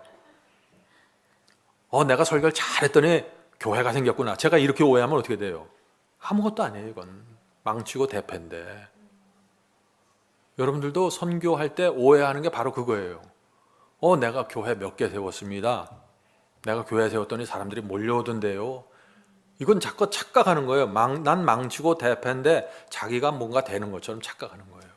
내가 설교를 잘했더니 교회가 생겼구나. 제가 이렇게 오해하면 어떻게 돼요? 아무것도 아니에요. 이건 망치고 대패인데. 여러분들도 선교할 때 오해하는 게 바로 그거예요. 내가 교회 몇 개 세웠습니다. 내가 교회 세웠더니 사람들이 몰려오던데요. 이건 자꾸 착각하는 거예요. 난 망치고 대패인데 자기가 뭔가 되는 것처럼 착각하는 거예요.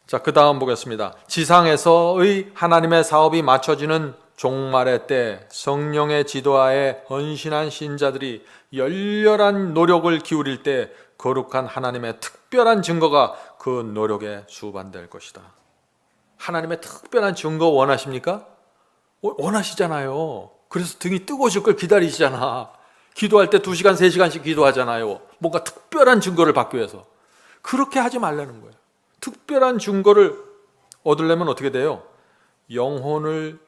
자, 그 다음 보겠습니다. 지상에서의 하나님의 사업이 맞춰지는 종말의 때 성령의 지도하에 헌신한 신자들이 열렬한 노력을 기울일 때 거룩한 하나님의 특별한 증거가 그 노력에 수반될 것이다. 하나님의 특별한 증거 원하십니까? 원하시잖아요. 그래서 등이 뜨거워질 걸 기다리시잖아. 기도할 때 2시간, 3시간씩 기도하잖아요. 뭔가 특별한 증거를 받기 위해서. 그렇게 하지 말라는 거예요. 특별한 증거를 얻으려면 어떻게 돼요? 영혼을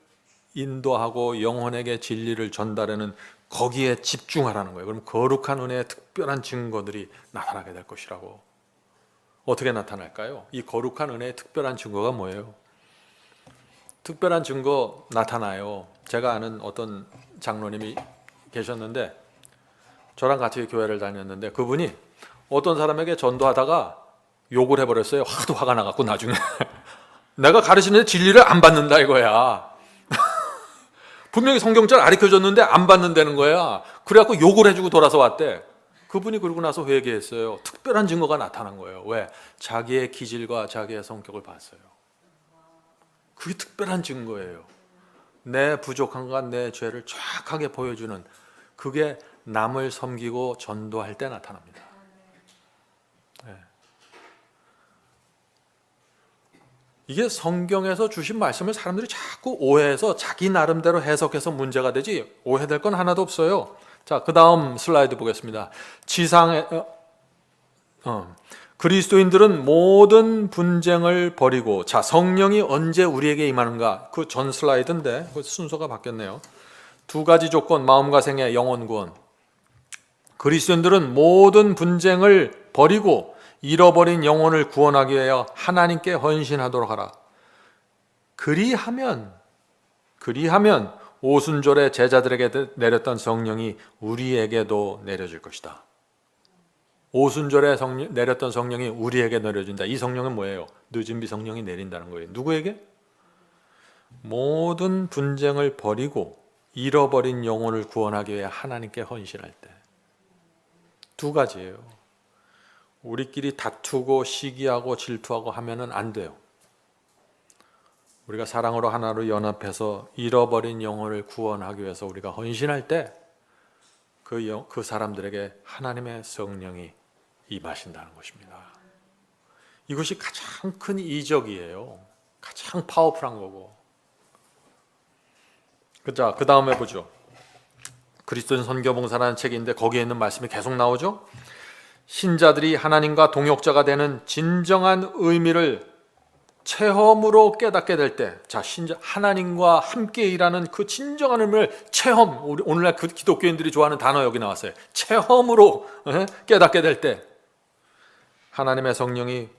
인도하고 영혼에게 진리를 전달하는 거기에 집중하라는 거예요. 그럼 거룩한 은혜의 특별한 증거들이 나타나게 될 것이라고. 어떻게 나타날까요? 이 거룩한 은혜의 특별한 증거가 뭐예요? 특별한 증거 나타나요. 제가 아는 어떤 장로님이 계셨는데 저랑 같이 교회를 다녔는데 그분이 어떤 사람에게 전도하다가 욕을 해버렸어요. 하도 화가 나갖고 나중에 내가 가르치는데 진리를 안 받는다 이거야. 분명히 성경절 가르쳐줬는데 안 받는다는 거야. 그래갖고 욕을 해주고 돌아서 왔대. 그분이 그러고 나서 회개했어요. 특별한 증거가 나타난 거예요. 왜? 자기의 기질과 자기의 성격을 봤어요. 그게 특별한 증거예요. 내 부족함과 내 죄를 정확하게 보여주는, 그게 남을 섬기고 전도할 때 나타납니다. 네. 이게 성경에서 주신 말씀을 사람들이 자꾸 오해해서 자기 나름대로 해석해서 문제가 되지 오해될 건 하나도 없어요. 자, 그 다음 슬라이드 보겠습니다. 지상에 그리스도인들은 모든 분쟁을 버리고, 자, 성령이 언제 우리에게 임하는가? 그 전 슬라이드인데 그 순서가 바뀌었네요. 2가지 조건, 마음과 생애, 영혼 구원. 그리스도인들은 모든 분쟁을 버리고 잃어버린 영혼을 구원하기 위하여 하나님께 헌신하도록 하라. 그리하면 오순절에 제자들에게 내렸던 성령이 우리에게도 내려질 것이다. 오순절에 내렸던 성령이 우리에게 내려진다. 이 성령은 뭐예요? 늦은비 성령이 내린다는 거예요. 누구에게? 모든 분쟁을 버리고 잃어버린 영혼을 구원하기 위해 하나님께 헌신할 때. 2가지예요. 우리끼리 다투고 시기하고 질투하고 하면은 안 돼요. 우리가 사랑으로 하나로 연합해서 잃어버린 영혼을 구원하기 위해서 우리가 헌신할 때 그 사람들에게 하나님의 성령이 임하신다는 것입니다. 이것이 가장 큰 이적이에요. 가장 파워풀한 거고. 자, 그 다음에 보죠. 그리스도인 선교봉사라는 책인데 거기에 있는 말씀이 계속 나오죠. 신자들이 하나님과 동역자가 되는 진정한 의미를 체험으로 깨닫게 될 때, 자, 하나님과 함께 일하는 그 진정한 의미를 체험, 오늘날 그 기독교인들이 좋아하는 단어 여기 나왔어요. 체험으로 깨닫게 될 때 하나님의 성령이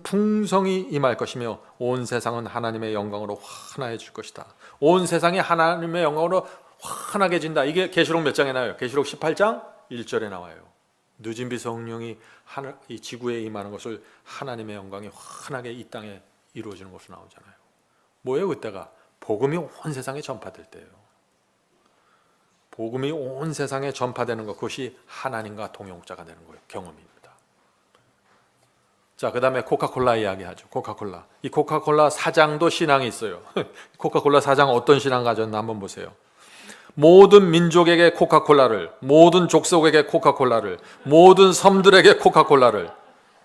풍성히 임할 것이며 온 세상은 하나님의 영광으로 환해질 것이다. 온 세상이 하나님의 영광으로 환하게진다. 이게 계시록 몇 장에 나와요? 계시록 18장 1절에 나와요. 늦은비 성령이 이 지구에 임하는 것을 하나님의 영광이 환하게 이 땅에 이루어지는 것으로 나오잖아요. 뭐예요 그때가? 복음이 온 세상에 전파될 때예요. 복음이 온 세상에 전파되는 것, 그것이 하나님과 동역자가 되는 거예요. 경험입니다. 자, 그 다음에 코카콜라 이야기하죠. 코카콜라. 이 코카콜라 사장도 신앙이 있어요. 코카콜라 사장 어떤 신앙 가졌나 한번 보세요. 모든 민족에게 코카콜라를, 모든 족속에게 코카콜라를, 모든 섬들에게 코카콜라를.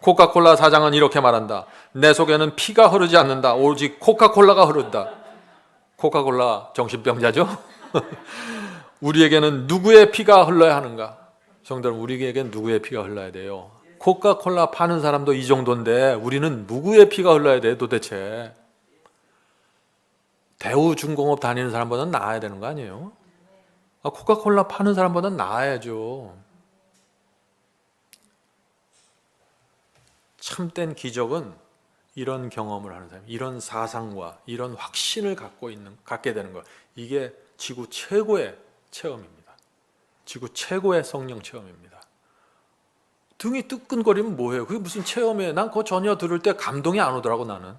코카콜라 사장은 이렇게 말한다. 내 속에는 피가 흐르지 않는다. 오직 코카콜라가 흐른다. 코카콜라 정신병자죠? 우리에게는 누구의 피가 흘러야 하는가? 성도는 우리에게는 누구의 피가 흘러야 돼요? 코카콜라 파는 사람도 이 정도인데 우리는 누구의 피가 흘러야 돼 도대체? 대우중공업 다니는 사람보다는 나아야 되는 거 아니에요? 코카콜라 파는 사람보다는 나아야죠. 참된 기적은 이런 경험을 하는 사람, 이런 사상과 이런 확신을 갖게 되는 거. 이게 지구 최고의 체험입니다. 지구 최고의 성령 체험입니다. 등이 뜨끈거리면 뭐예요? 그게 무슨 체험이에요? 난 그거 전혀 들을 때 감동이 안 오더라고, 나는.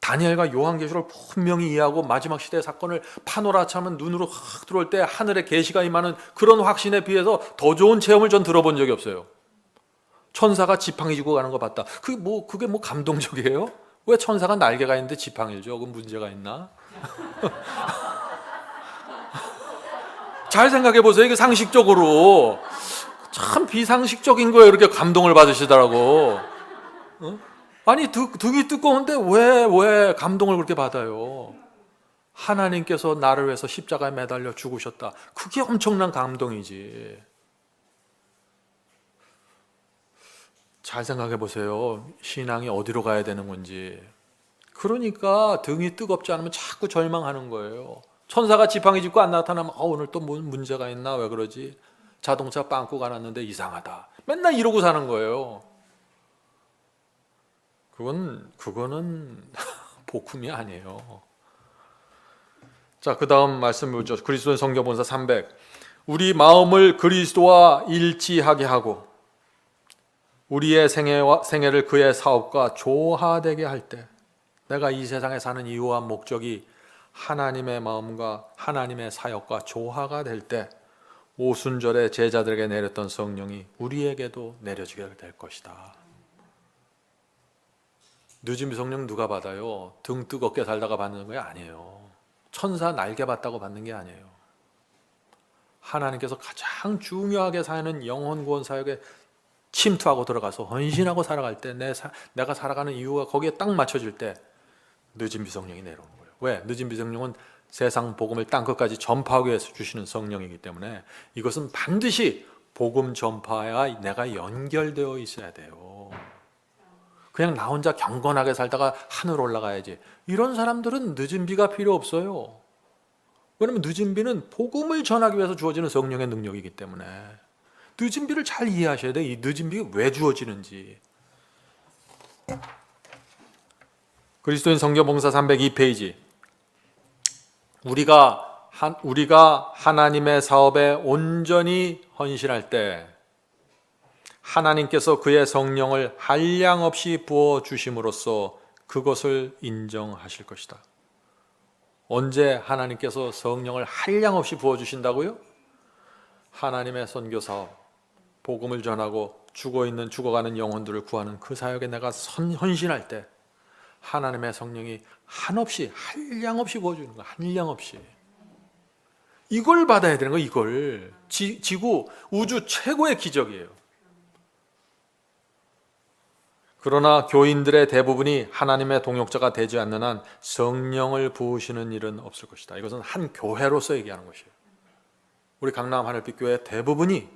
다니엘과 요한계시를 분명히 이해하고 마지막 시대의 사건을 파노라처럼 눈으로 확 들어올 때 하늘의 계시가 임하는 그런 확신에 비해서 더 좋은 체험을 전 들어본 적이 없어요. 천사가 지팡이 쥐고 가는 거 봤다. 그게 뭐 감동적이에요? 왜 천사가 날개가 있는데 지팡이를 줘? 그건 문제가 있나? 잘 생각해 보세요. 이게 상식적으로 참 비상식적인 거예요. 이렇게 감동을 받으시더라고. 아니 등이 뜨거운데 왜 감동을 그렇게 받아요? 하나님께서 나를 위해서 십자가에 매달려 죽으셨다. 그게 엄청난 감동이지. 잘 생각해 보세요. 신앙이 어디로 가야 되는 건지. 그러니까 등이 뜨겁지 않으면 자꾸 절망하는 거예요. 천사가 지팡이 짚고 안 나타나면 오늘 또 뭔 문제가 있나? 왜 그러지? 자동차 빵꾸 가놨는데 이상하다. 맨날 이러고 사는 거예요. 그거는 복음이 아니에요. 자, 그 다음 말씀 보죠. 그리스도의 성경본사 300. 우리 마음을 그리스도와 일치하게 하고 우리의 생애를 그의 사업과 조화되게 할 때, 내가 이 세상에 사는 이유와 목적이 하나님의 마음과 하나님의 사역과 조화가 될 때, 오순절에 제자들에게 내렸던 성령이 우리에게도 내려지게 될 것이다. 늦은 성령 누가 받아요? 등 뜨겁게 살다가 받는 게 아니에요. 천사 날개 받다고 받는 게 아니에요. 하나님께서 가장 중요하게 사는 영혼 구원 사역에 침투하고 들어가서 헌신하고 살아갈 때, 내가 살아가는 이유가 거기에 딱 맞춰질 때 늦은 비성령이 내려오는 거예요. 왜? 늦은 비성령은 세상 복음을 땅끝까지 전파하기 위해서 주시는 성령이기 때문에 이것은 반드시 복음 전파와 내가 연결되어 있어야 돼요. 그냥 나 혼자 경건하게 살다가 하늘 올라가야지. 이런 사람들은 늦은 비가 필요 없어요. 왜냐하면 늦은 비는 복음을 전하기 위해서 주어지는 성령의 능력이기 때문에. 늦은 비를 잘 이해하셔야 돼요. 이 늦은 비가 왜 주어지는지. 그리스도인 성경봉사 302페이지. 우리가 하나님의 사업에 온전히 헌신할 때 하나님께서 그의 성령을 한량없이 부어주심으로써 그것을 인정하실 것이다. 언제 하나님께서 성령을 한량없이 부어주신다고요? 하나님의 선교사업, 복음을 전하고 죽어가는 영혼들을 구하는 그 사역에 내가 헌신할 때 하나님의 성령이 한량없이 부어주는 거야. 한량없이. 이걸 받아야 되는 거야. 이걸. 지구, 우주 최고의 기적이에요. 그러나 교인들의 대부분이 하나님의 동역자가 되지 않는 한 성령을 부으시는 일은 없을 것이다. 이것은 한 교회로서 얘기하는 것이에요. 우리 강남 하늘빛교회 대부분이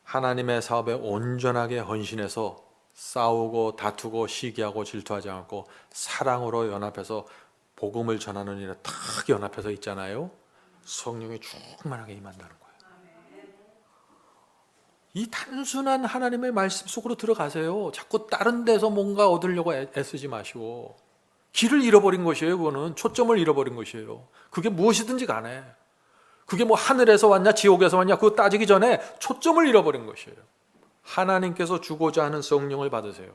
하나님의 사업에 온전하게 헌신해서 싸우고 다투고 시기하고 질투하지 않고 사랑으로 연합해서 복음을 전하는 일에 탁 연합해서 있잖아요. 성령이 충만하게 임한다는 거예요. 이 단순한 하나님의 말씀 속으로 들어가세요. 자꾸 다른 데서 뭔가 얻으려고 애쓰지 마시고. 길을 잃어버린 것이에요. 그거는 초점을 잃어버린 것이에요. 그게 무엇이든지 간에 그게 뭐 하늘에서 왔냐 지옥에서 왔냐 그거 따지기 전에 초점을 잃어버린 것이에요. 하나님께서 주고자 하는 성령을 받으세요.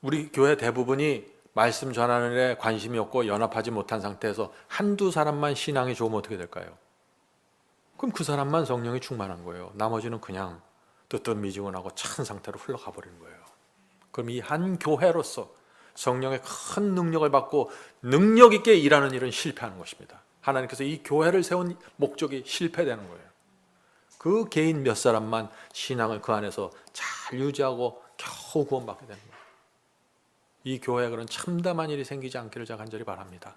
우리 교회 대부분이 말씀 전하는 데 관심이 없고 연합하지 못한 상태에서 한두 사람만 신앙이 좋으면 어떻게 될까요? 그럼 그 사람만 성령이 충만한 거예요. 나머지는 그냥 뜨뜻미지근하고 찬 상태로 흘러가 버리는 거예요. 그럼 이 한 교회로서 성령의 큰 능력을 받고 능력 있게 일하는 일은 실패하는 것입니다. 하나님께서 이 교회를 세운 목적이 실패되는 거예요. 그 개인 몇 사람만 신앙을 그 안에서 잘 유지하고 겨우 구원받게 되는 거예요. 이 교회에 그런 참담한 일이 생기지 않기를 제가 간절히 바랍니다.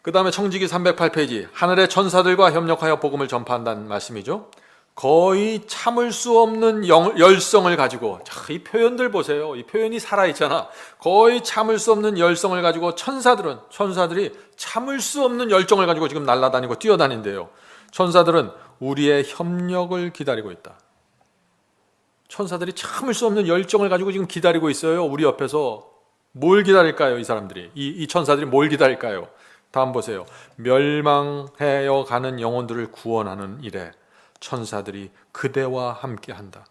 그 다음에 청지기 308페이지 하늘의 천사들과 협력하여 복음을 전파한다는 말씀이죠. 거의 참을 수 없는 열성을 가지고, 자, 이 표현들 보세요. 이 표현이 살아있잖아. 거의 참을 수 없는 열성을 가지고 천사들이 참을 수 없는 열정을 가지고 지금 날아다니고 뛰어다닌대요. 천사들은 우리의 협력을 기다리고 있다. 천사들이 참을 수 없는 열정을 가지고 지금 기다리고 있어요. 우리 옆에서. 뭘 기다릴까요? 이 사람들이, 이 천사들이 뭘 기다릴까요? 다음 보세요. 멸망하여 가는 영혼들을 구원하는 일에 천사들이 그대와 함께한다.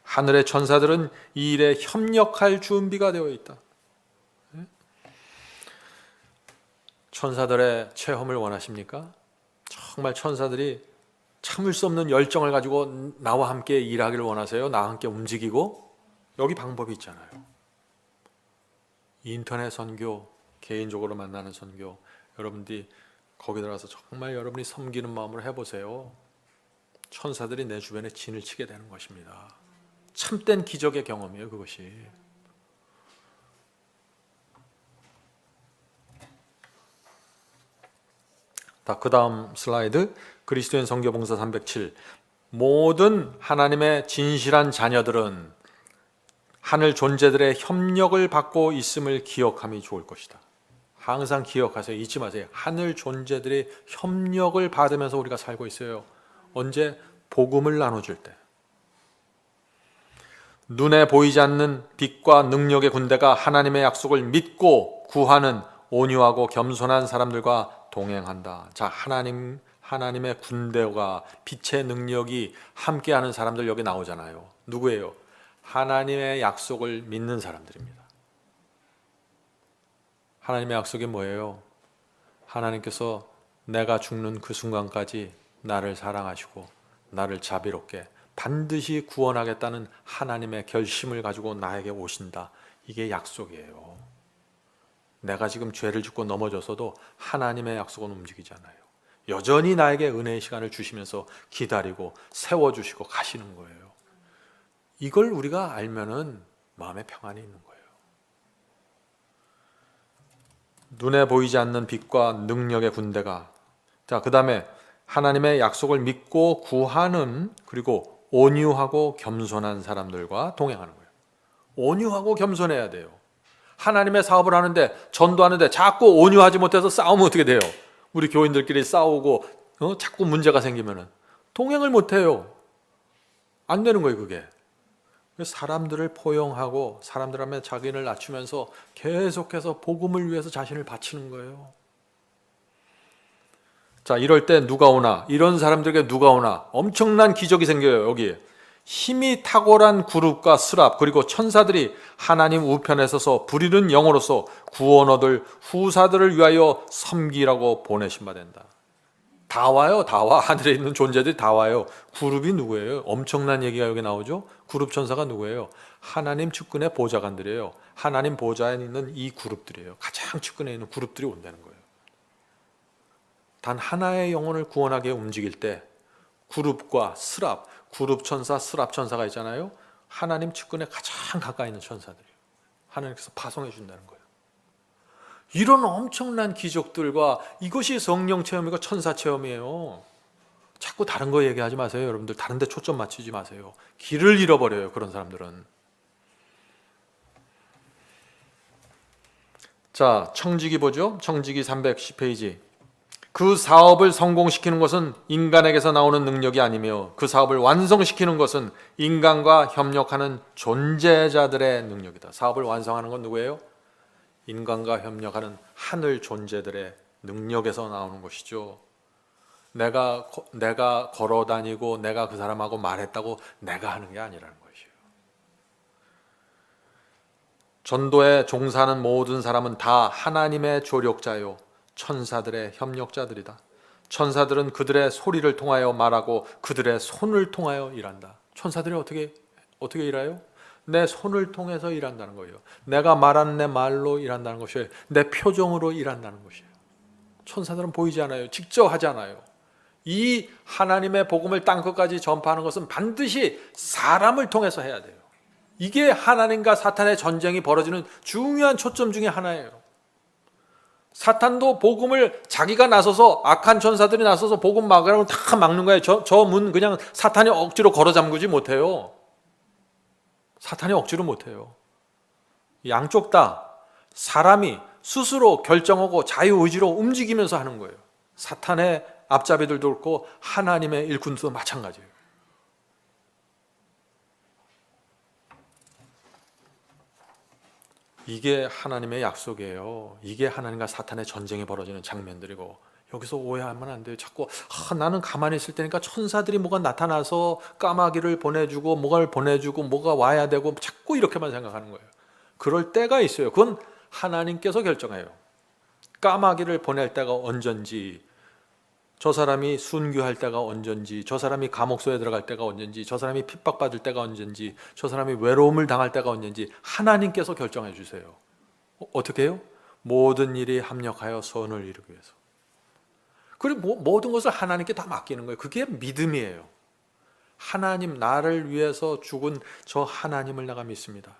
하늘의 천사들은 이 일에 협력할 준비가 되어 있다. 천사들의 체험을 원하십니까? 정말 천사들이 참을 수 없는 열정을 가지고 나와 함께 일하기를 원하세요? 나와 함께 움직이고? 여기 방법이 있잖아요. 인터넷 선교, 개인적으로 만나는 선교, 여러분들이 거기 들어가서 정말 여러분이 섬기는 마음으로 해보세요. 천사들이 내 주변에 진을 치게 되는 것입니다. 참된 기적의 경험이에요, 그것이. 그 다음 슬라이드, 그리스도인 선교봉사 307. 모든 하나님의 진실한 자녀들은 하늘 존재들의 협력을 받고 있음을 기억함이 좋을 것이다. 항상 기억하세요. 잊지 마세요. 하늘 존재들의 협력을 받으면서 우리가 살고 있어요. 언제? 복음을 나눠줄 때. 눈에 보이지 않는 빛과 능력의 군대가 하나님의 약속을 믿고 구하는 온유하고 겸손한 사람들과 동행한다. 자, 하나님의 군대가, 빛의 능력이 함께하는 사람들 여기 나오잖아요. 누구예요? 하나님의 약속을 믿는 사람들입니다. 하나님의 약속이 뭐예요? 하나님께서 내가 죽는 그 순간까지 나를 사랑하시고 나를 자비롭게 반드시 구원하겠다는 하나님의 결심을 가지고 나에게 오신다. 이게 약속이에요. 내가 지금 죄를 짓고 넘어져서도 하나님의 약속은 움직이잖아요. 여전히 나에게 은혜의 시간을 주시면서 기다리고 세워주시고 가시는 거예요. 이걸 우리가 알면은 마음에 평안이 있는 거예요. 눈에 보이지 않는 빛과 능력의 군대가, 자, 그 다음에 하나님의 약속을 믿고 구하는, 그리고 온유하고 겸손한 사람들과 동행하는 거예요. 온유하고 겸손해야 돼요. 하나님의 사업을 하는데, 전도하는데 자꾸 온유하지 못해서 싸우면 어떻게 돼요? 우리 교인들끼리 싸우고 자꾸 문제가 생기면은 동행을 못해요. 안 되는 거예요, 그게. 사람들을 포용하고 사람들 앞에 자기를 낮추면서 계속해서 복음을 위해서 자신을 바치는 거예요. 자, 이럴 때 누가 오나? 이런 사람들에게 누가 오나? 엄청난 기적이 생겨요. 여기 힘이 탁월한 그룹과 스랍, 그리고 천사들이 하나님 우편에 서서 부리는 영으로서 구원 얻을 후사들을 위하여 섬기라고 보내신 바 된다. 다 와요. 다 와. 하늘에 있는 존재들이 다 와요. 그룹이 누구예요? 엄청난 얘기가 여기 나오죠. 그룹 천사가 누구예요? 하나님 측근의 보좌관들이에요. 하나님 보좌에 있는 이 그룹들이에요. 가장 측근에 있는 그룹들이 온다는 거예요. 단 하나의 영혼을 구원하게 움직일 때 그룹과 스랍, 그룹 천사, 스랍 천사가 있잖아요. 하나님 측근에 가장 가까이 있는 천사들이에요. 하나님께서 파송해 준다는 거예요. 이런 엄청난 기적들과, 이것이 성령 체험이고 천사 체험이에요. 자꾸 다른 거 얘기하지 마세요. 여러분들 다른 데 초점 맞추지 마세요. 길을 잃어버려요, 그런 사람들은. 자, 청지기 보죠. 청지기 310페이지. 그 사업을 성공시키는 것은 인간에게서 나오는 능력이 아니며 그 사업을 완성시키는 것은 인간과 협력하는 존재자들의 능력이다. 사업을 완성하는 건 누구예요? 인간과 협력하는 하늘 존재들의 능력에서 나오는 것이죠. 내가 걸어다니고 내가 그 사람하고 말했다고 내가 하는 게 아니라는 것이에요. 전도에 종사하는 모든 사람은 다 하나님의 조력자요, 천사들의 협력자들이다. 천사들은 그들의 소리를 통하여 말하고 그들의 손을 통하여 일한다. 천사들이 어떻게 일해요? 내 손을 통해서 일한다는 거예요. 내가 말하는 내 말로 일한다는 것이에요. 내 표정으로 일한다는 것이에요. 천사들은 보이지 않아요. 직접 하지 않아요. 이 하나님의 복음을 땅끝까지 전파하는 것은 반드시 사람을 통해서 해야 돼요. 이게 하나님과 사탄의 전쟁이 벌어지는 중요한 초점 중에 하나예요. 사탄도 복음을 자기가 나서서, 악한 천사들이 나서서 복음 막으라고 다 막는 거예요. 저 문 그냥 사탄이 억지로 걸어 잠그지 못해요. 사탄이 억지로 못해요. 양쪽 다 사람이 스스로 결정하고 자유의지로 움직이면서 하는 거예요. 사탄의 앞잡이들도 그렇고 하나님의 일꾼도 마찬가지예요. 이게 하나님의 약속이에요. 이게 하나님과 사탄의 전쟁이 벌어지는 장면들이고, 여기서 오해하면 안 돼요. 자꾸 나는 가만히 있을 테니까 천사들이 뭐가 나타나서 까마귀를 보내주고 뭐가를 보내주고 뭐가 와야 되고 자꾸 이렇게만 생각하는 거예요. 그럴 때가 있어요. 그건 하나님께서 결정해요. 까마귀를 보낼 때가 언젠지, 저 사람이 순교할 때가 언젠지, 저 사람이 감옥소에 들어갈 때가 언젠지, 저 사람이 핍박받을 때가 언젠지, 저 사람이 외로움을 당할 때가 언젠지 하나님께서 결정해 주세요. 어떻게 해요? 모든 일이 합력하여 선을 이루기 위해서. 그리고 모든 것을 하나님께 다 맡기는 거예요. 그게 믿음이에요. 하나님, 나를 위해서 죽은 저 하나님을 내가 믿습니다.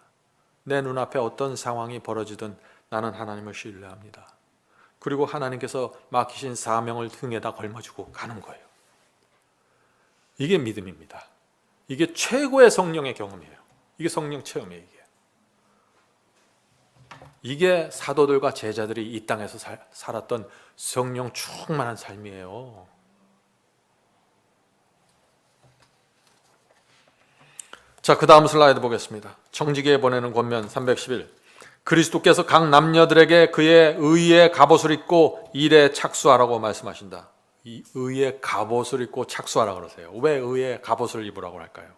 내 눈앞에 어떤 상황이 벌어지든 나는 하나님을 신뢰합니다. 그리고 하나님께서 맡기신 사명을 등에다 걸머쥐고 가는 거예요. 이게 믿음입니다. 이게 최고의 성령의 경험이에요. 이게 성령 체험이에요. 이게 사도들과 제자들이 이 땅에서 살았던 성령 충만한 삶이에요. 자, 그 다음 슬라이드 보겠습니다. 청지기에 보내는 권면 311. 그리스도께서 각 남녀들에게 그의 의의 갑옷을 입고 일에 착수하라고 말씀하신다. 이 의의 갑옷을 입고 착수하라고 그러세요. 왜 의의 갑옷을 입으라고 할까요?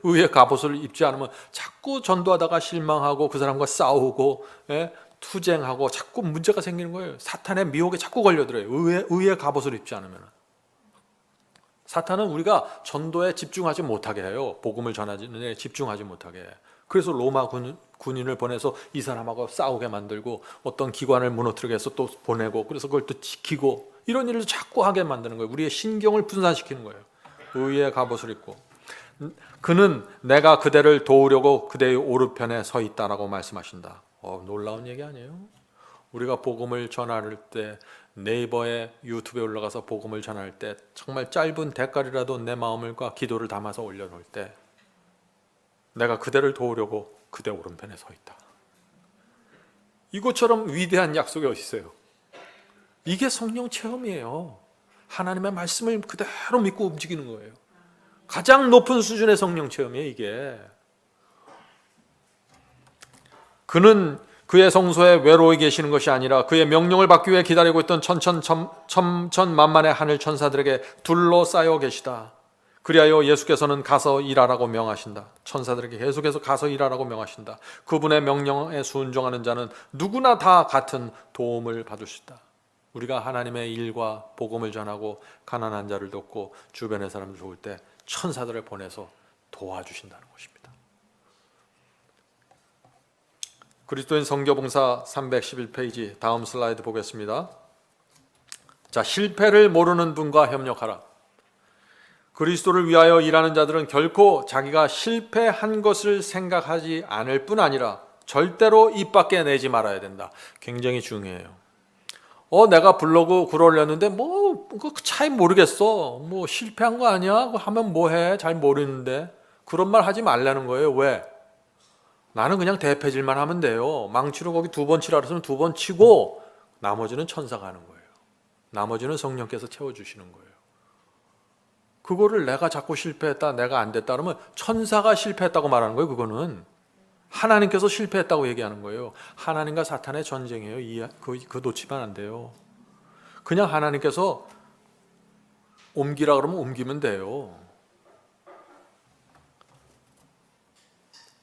의의 갑옷을 입지 않으면 자꾸 전도하다가 실망하고 그 사람과 싸우고, 투쟁하고 자꾸 문제가 생기는 거예요. 사탄의 미혹에 자꾸 걸려들어요. 의의 갑옷을 입지 않으면. 사탄은 우리가 전도에 집중하지 못하게 해요. 복음을 전하는 데 집중하지 못하게 해요. 그래서 로마 군인을 보내서 이 사람하고 싸우게 만들고, 어떤 기관을 무너뜨리게 해서 또 보내고, 그래서 그걸 또 지키고, 이런 일을 자꾸 하게 만드는 거예요. 우리의 신경을 분산시키는 거예요. 의의 갑옷을 입고, 그는 내가 그대를 도우려고 그대의 오른편에 서 있다라고 말씀하신다. 놀라운 얘기 아니에요? 우리가 복음을 전할 때, 네이버에, 유튜브에 올라가서 복음을 전할 때 정말 짧은 대가리라도 내 마음과 기도를 담아서 올려놓을 때, 내가 그대를 도우려고 그대 오른편에 서 있다. 이것처럼 위대한 약속이 어디 있어요? 이게 성령 체험이에요. 하나님의 말씀을 그대로 믿고 움직이는 거예요. 가장 높은 수준의 성령 체험이에요, 이게. 그는 그의 성소에 외로이 계시는 것이 아니라 그의 명령을 받기 위해 기다리고 있던 천천만만의 하늘 천사들에게 둘러싸여 계시다. 그리하여 예수께서는 가서 일하라고 명하신다. 천사들에게 계속해서 가서 일하라고 명하신다. 그분의 명령에 순종하는 자는 누구나 다 같은 도움을 받을 수 있다. 우리가 하나님의 일과 복음을 전하고 가난한 자를 돕고 주변의 사람들 도울 때 천사들을 보내서 도와주신다는 것입니다. 그리스도인 선교봉사 311페이지 다음 슬라이드 보겠습니다. 자, 실패를 모르는 분과 협력하라. 그리스도를 위하여 일하는 자들은 결코 자기가 실패한 것을 생각하지 않을 뿐 아니라 절대로 입 밖에 내지 말아야 된다. 굉장히 중요해요. 내가 블로그 글 올렸는데 그 차이 모르겠어. 실패한 거 아니야? 하면 뭐해? 잘 모르는데. 그런 말 하지 말라는 거예요. 왜? 나는 그냥 대패질만 하면 돼요. 망치로 거기 2번 치라 그랬으면 2번 치고 나머지는 천사가 하는 거예요. 나머지는 성령께서 채워주시는 거예요. 그거를 내가 자꾸 실패했다, 내가 안 됐다 그러면 천사가 실패했다고 말하는 거예요. 그거는 하나님께서 실패했다고 얘기하는 거예요. 하나님과 사탄의 전쟁이에요. 그거 놓치면 안 돼요. 그냥 하나님께서 옮기라 그러면 옮기면 돼요.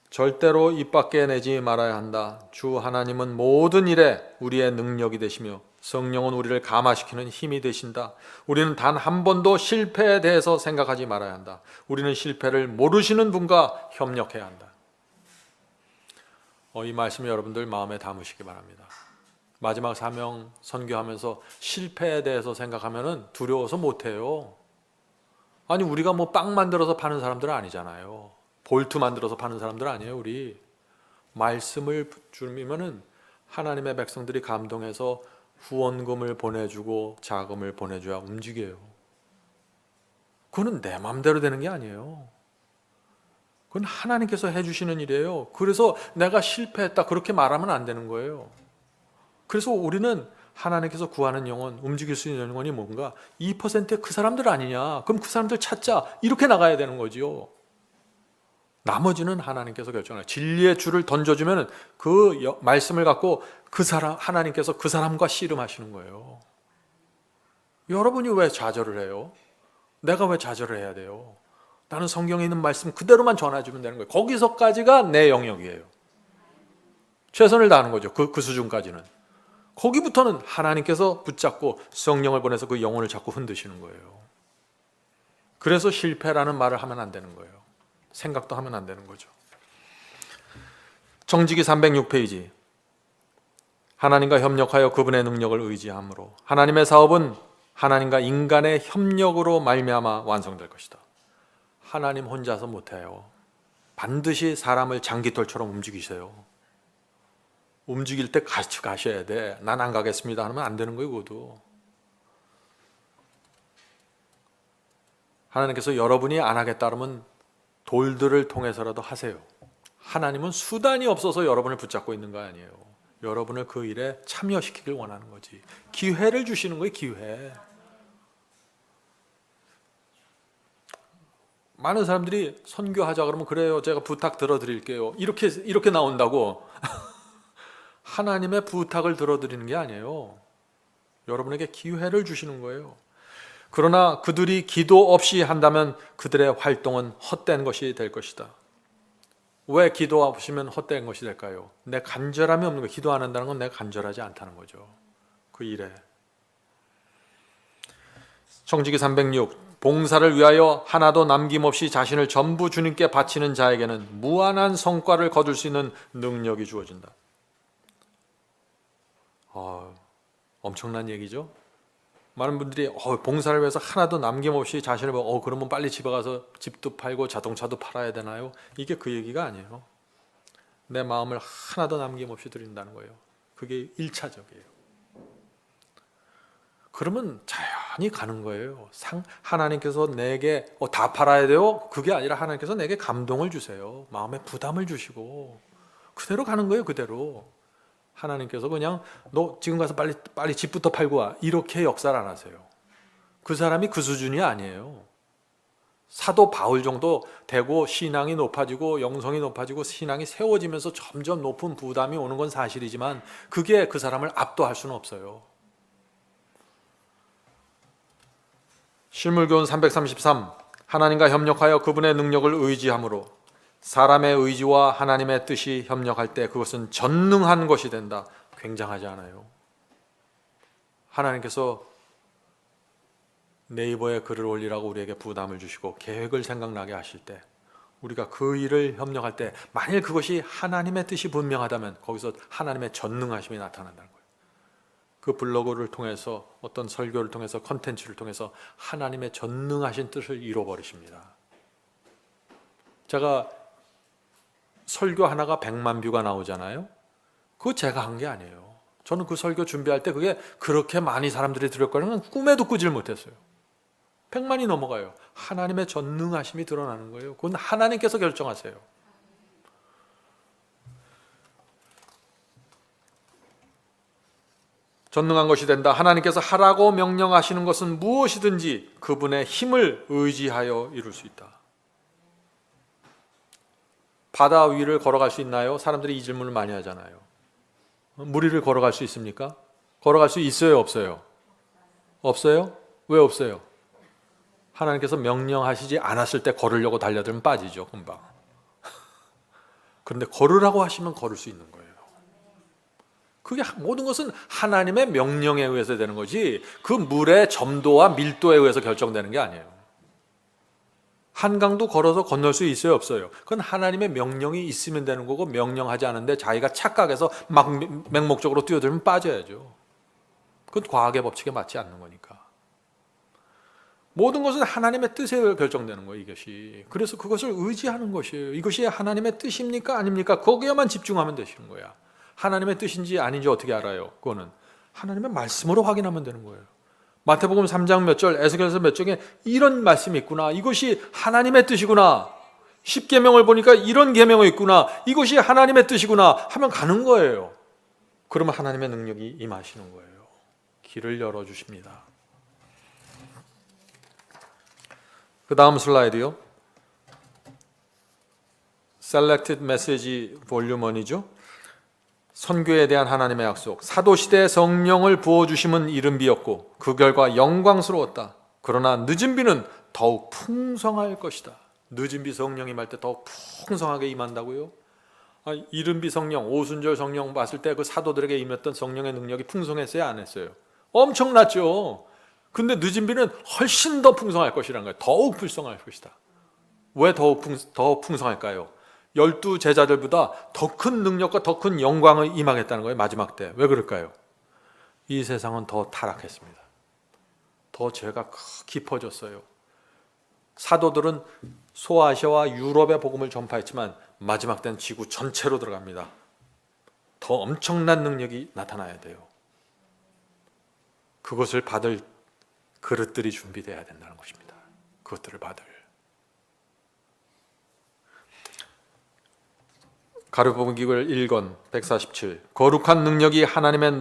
절대로 입 밖에 내지 말아야 한다. 주 하나님은 모든 일에 우리의 능력이 되시며 성령은 우리를 감화시키는 힘이 되신다. 우리는 단 한 번도 실패에 대해서 생각하지 말아야 한다. 우리는 실패를 모르시는 분과 협력해야 한다. 이 말씀 여러분들 마음에 담으시기 바랍니다. 마지막 사명 선교하면서 실패에 대해서 생각하면 두려워서 못해요. 아니, 우리가 빵 만들어서 파는 사람들은 아니잖아요. 볼트 만들어서 파는 사람들 아니에요. 우리 말씀을 주면은 하나님의 백성들이 감동해서 후원금을 보내주고 자금을 보내줘야 움직여요. 그거는 내 마음대로 되는 게 아니에요. 그건 하나님께서 해주시는 일이에요. 그래서 내가 실패했다 그렇게 말하면 안 되는 거예요. 그래서 우리는 하나님께서 구하는 영혼, 움직일 수 있는 영혼이 뭔가 2%의 그 사람들 아니냐, 그럼 그 사람들 찾자, 이렇게 나가야 되는 거지요. 나머지는 하나님께서 결정해요. 진리의 줄을 던져주면 그 말씀을 갖고 그 사람, 하나님께서 그 사람과 씨름하시는 거예요. 여러분이 왜 좌절을 해요? 내가 왜 좌절을 해야 돼요? 나는 성경에 있는 말씀 그대로만 전해주면 되는 거예요. 거기서까지가 내 영역이에요. 최선을 다하는 거죠. 그 수준까지는. 거기부터는 하나님께서 붙잡고 성령을 보내서 그 영혼을 자꾸 흔드시는 거예요. 그래서 실패라는 말을 하면 안 되는 거예요. 생각도 하면 안 되는 거죠. 정직이 306페이지. 하나님과 협력하여 그분의 능력을 의지함으로 하나님의 사업은 하나님과 인간의 협력으로 말미암아 완성될 것이다. 하나님 혼자서 못해요. 반드시 사람을 장기털처럼 움직이세요. 움직일 때 같이 가셔야 돼. 난 안 가겠습니다 하면 안 되는 거예요. 그것도. 하나님께서 여러분이 안 하겠다 그러면 돌들을 통해서라도 하세요. 하나님은 수단이 없어서 여러분을 붙잡고 있는 거 아니에요. 여러분을 그 일에 참여시키길 원하는 거지. 기회를 주시는 거예요. 기회. 많은 사람들이 선교하자 그러면 그래요. 제가 부탁 들어드릴게요. 이렇게 나온다고. 하나님의 부탁을 들어드리는 게 아니에요. 여러분에게 기회를 주시는 거예요. 그러나 그들이 기도 없이 한다면 그들의 활동은 헛된 것이 될 것이다. 왜 기도 없이면 헛된 것이 될까요? 내 간절함이 없는 거예요. 기도 안 한다는 건 내가 간절하지 않다는 거죠. 그 일에. 청지기 306. 봉사를 위하여 하나도 남김없이 자신을 전부 주님께 바치는 자에게는 무한한 성과를 거둘 수 있는 능력이 주어진다. 엄청난 얘기죠. 많은 분들이 봉사를 위해서 하나도 남김없이 자신을 그러면 빨리 집에 가서 집도 팔고 자동차도 팔아야 되나요? 이게 그 얘기가 아니에요. 내 마음을 하나도 남김없이 드린다는 거예요. 그게 1차적이에요. 그러면 자연히 가는 거예요. 하나님께서 내게 다 팔아야 돼요? 그게 아니라 하나님께서 내게 감동을 주세요. 마음에 부담을 주시고 그대로 가는 거예요. 그대로. 하나님께서 그냥 너 지금 가서 빨리 집부터 팔고 와 이렇게 역사를 안 하세요. 그 사람이 그 수준이 아니에요. 사도 바울 정도 되고 신앙이 높아지고 영성이 높아지고 신앙이 세워지면서 점점 높은 부담이 오는 건 사실이지만 그게 그 사람을 압도할 수는 없어요. 실물교훈 333. 하나님과 협력하여 그분의 능력을 의지함으로 사람의 의지와 하나님의 뜻이 협력할 때 그것은 전능한 것이 된다. 굉장하지 않아요? 하나님께서 네이버에 글을 올리라고 우리에게 부담을 주시고 계획을 생각나게 하실 때 우리가 그 일을 협력할 때 만일 그것이 하나님의 뜻이 분명하다면 거기서 하나님의 전능하심이 나타난다는 거예요. 그 블로그를 통해서 어떤 설교를 통해서 컨텐츠를 통해서 하나님의 전능하신 뜻을 이뤄버리십니다. 제가 설교 하나가 100만 뷰가 나오잖아요. 그거 제가 한 게 아니에요. 저는 그 설교 준비할 때 그게 그렇게 많이 사람들이 들을 거라는 꿈에도 꾸질 못했어요. 100만이 넘어가요. 하나님의 전능하심이 드러나는 거예요. 그건 하나님께서 결정하세요. 전능한 것이 된다. 하나님께서 하라고 명령하시는 것은 무엇이든지 그분의 힘을 의지하여 이룰 수 있다. 바다 위를 걸어갈 수 있나요? 사람들이 이 질문을 많이 하잖아요. 물 위를 걸어갈 수 있습니까? 걸어갈 수 있어요? 없어요? 없어요? 왜 없어요? 하나님께서 명령하시지 않았을 때 걸으려고 달려들면 빠지죠. 금방. 그런데 걸으라고 하시면 걸을 수 있는 거예요. 그게 모든 것은 하나님의 명령에 의해서 되는 거지 그 물의 점도와 밀도에 의해서 결정되는 게 아니에요. 한강도 걸어서 건널 수 있어요? 없어요? 그건 하나님의 명령이 있으면 되는 거고 명령하지 않은데 자기가 착각해서 막 맹목적으로 뛰어들면 빠져야죠. 그건 과학의 법칙에 맞지 않는 거니까. 모든 것은 하나님의 뜻에 의해 결정되는 거예요. 이것이. 그래서 그것을 의지하는 것이에요. 이것이 하나님의 뜻입니까? 아닙니까? 거기에만 집중하면 되시는 거야. 하나님의 뜻인지 아닌지 어떻게 알아요? 그거는 하나님의 말씀으로 확인하면 되는 거예요. 마태복음 3장 몇 절, 에스겔서 몇 장에 이런 말씀이 있구나. 이것이 하나님의 뜻이구나. 십계명을 보니까 이런 계명이 있구나. 이것이 하나님의 뜻이구나 하면 가는 거예요. 그러면 하나님의 능력이 임하시는 거예요. 길을 열어주십니다. 그 다음 슬라이드요. Selected Message Volume 1이죠. 선교에 대한 하나님의 약속. 사도시대에 성령을 부어주심은 이른 비였고 그 결과 영광스러웠다. 그러나 늦은 비는 더욱 풍성할 것이다. 늦은 비 성령이 임할 때 더욱 풍성하게 임한다고요? 이른 비 성령, 오순절 성령 봤을 때 그 사도들에게 임했던 성령의 능력이 풍성했어요? 안 했어요? 엄청났죠. 근데 늦은 비는 훨씬 더 풍성할 것이라는 거예요. 더욱 풍성할 것이다. 왜 더 풍성할까요? 12 제자들보다 더 큰 능력과 더 큰 영광을 임하겠다는 거예요. 마지막 때. 왜 그럴까요? 이 세상은 더 타락했습니다. 더 죄가 깊어졌어요. 사도들은 소아시아와 유럽의 복음을 전파했지만 마지막 때는 지구 전체로 들어갑니다. 더 엄청난 능력이 나타나야 돼요. 그것을 받을 그릇들이 준비되어야 된다는 것입니다. 그것들을 받을. 가르복음 기글 1권 147. 거룩한 능력이 하나님의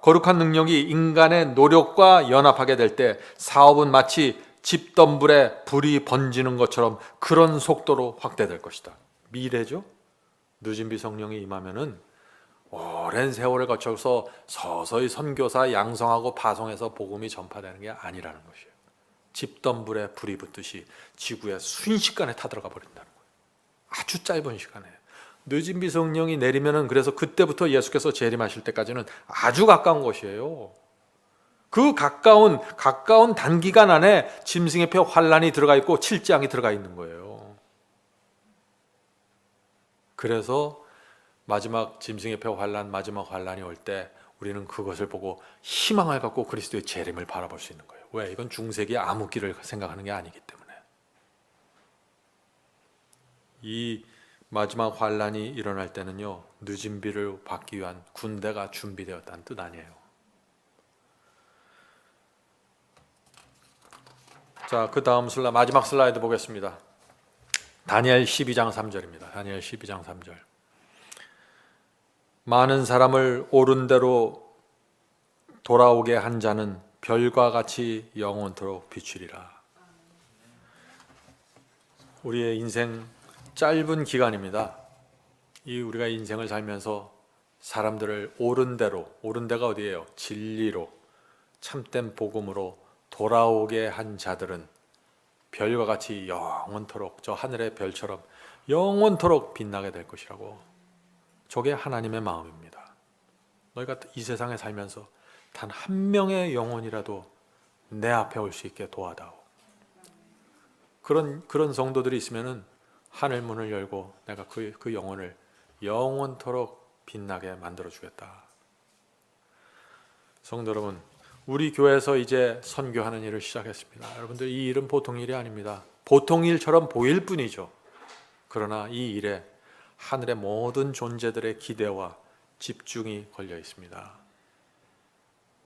거룩한 능력이 인간의 노력과 연합하게 될 때 사업은 마치 집덤불에 불이 번지는 것처럼 그런 속도로 확대될 것이다. 미래죠? 늦은 비 성령이 임하면은 오랜 세월을 거쳐서 서서히 선교사 양성하고 파송해서 복음이 전파되는 게 아니라는 것이에요. 집덤불에 불이 붙듯이 지구에 순식간에 타들어가 버린다는 거예요. 아주 짧은 시간에. 늦은 비 성령이 내리면은 그래서 그때부터 예수께서 재림하실 때까지는 아주 가까운 것이에요. 그 가까운 단기간 안에 짐승의 표 환란이 들어가 있고 칠장이 들어가 있는 거예요. 그래서 마지막 짐승의 표 환란, 마지막 환란이 올 때 우리는 그것을 보고 희망을 갖고 그리스도의 재림을 바라볼 수 있는 거예요. 왜? 이건 중세기의 암흑기를 생각하는 게 아니기 때문에. 이 마지막 환란이 일어날 때는요, 늦은 비를 받기 위한 군대가 준비되었다는 뜻 아니에요. 자, 그 다음 마지막 슬라이드 보겠습니다. 다니엘 12장 3절입니다. 다니엘 12장 3절. 많은 사람을 옳은 대로 돌아오게 한 자는 별과 같이 영원토록 비추리라. 우리의 인생 짧은 기간입니다. 우리가 인생을 살면서 사람들을 옳은 데가 어디예요? 진리로, 참된 복음으로 돌아오게 한 자들은 별과 같이 영원토록, 저 하늘의 별처럼 영원토록 빛나게 될 것이라고. 저게 하나님의 마음입니다. 너희가 이 세상에 살면서 단 한 명의 영혼이라도 내 앞에 올 수 있게 도와다오. 그런 성도들이 있으면은 하늘 문을 열고 내가 그 영혼을 영원토록 빛나게 만들어 주겠다. 성도 여러분, 우리 교회에서 이제 선교하는 일을 시작했습니다. 여러분들, 이 일은 보통 일이 아닙니다. 보통 일처럼 보일 뿐이죠. 그러나 이 일에 하늘의 모든 존재들의 기대와 집중이 걸려 있습니다.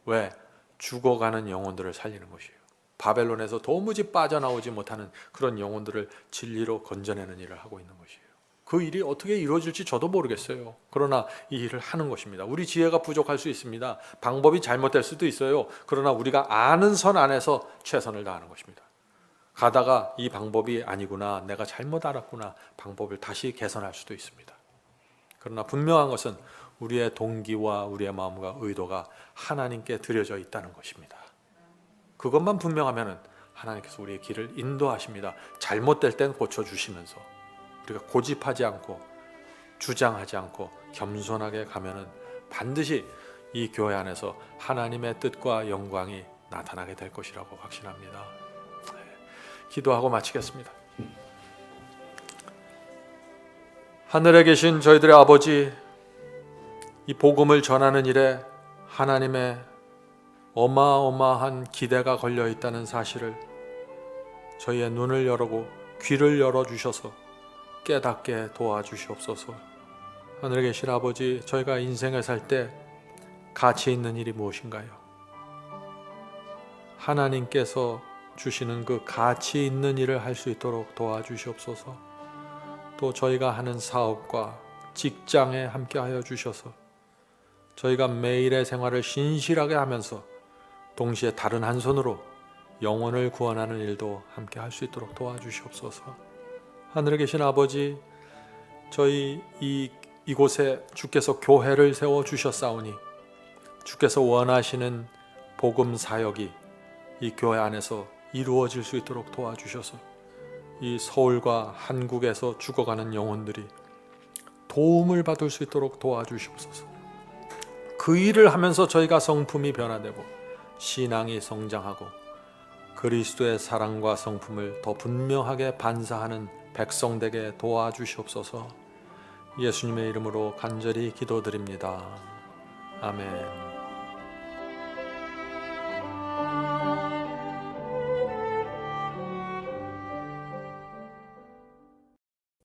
왜? 죽어가는 영혼들을 살리는 것이에요. 바벨론에서 도무지 빠져나오지 못하는 그런 영혼들을 진리로 건져내는 일을 하고 있는 것이에요. 그 일이 어떻게 이루어질지 저도 모르겠어요. 그러나 이 일을 하는 것입니다. 우리 지혜가 부족할 수 있습니다. 방법이 잘못될 수도 있어요. 그러나 우리가 아는 선 안에서 최선을 다하는 것입니다. 가다가 이 방법이 아니구나, 내가 잘못 알았구나, 방법을 다시 개선할 수도 있습니다. 그러나 분명한 것은 우리의 동기와 우리의 마음과 의도가 하나님께 드려져 있다는 것입니다. 그것만 분명하면 하나님께서 우리의 길을 인도하십니다. 잘못될 땐 고쳐주시면서 우리가 고집하지 않고 주장하지 않고 겸손하게 가면은 반드시 이 교회 안에서 하나님의 뜻과 영광이 나타나게 될 것이라고 확신합니다. 기도하고 마치겠습니다. 하늘에 계신 저희들의 아버지, 이 복음을 전하는 일에 하나님의 어마어마한 기대가 걸려 있다는 사실을 저희의 눈을 열고 귀를 열어주셔서 깨닫게 도와주시옵소서. 하늘에 계신 아버지, 저희가 인생을 살 때 가치 있는 일이 무엇인가요? 하나님께서 주시는 그 가치 있는 일을 할 수 있도록 도와주시옵소서. 또 저희가 하는 사업과 직장에 함께하여 주셔서 저희가 매일의 생활을 신실하게 하면서 동시에 다른 한 손으로 영혼을 구원하는 일도 함께 할 수 있도록 도와주시옵소서. 하늘에 계신 아버지, 저희 이곳에 주께서 교회를 세워 주셨사오니 주께서 원하시는 복음 사역이 이 교회 안에서 이루어질 수 있도록 도와주셔서 이 서울과 한국에서 죽어가는 영혼들이 도움을 받을 수 있도록 도와주시옵소서. 그 일을 하면서 저희가 성품이 변화되고 신앙이 성장하고 그리스도의 사랑과 성품을 더 분명하게 반사하는 백성 되게 도와주시옵소서. 예수님의 이름으로 간절히 기도드립니다. 아멘.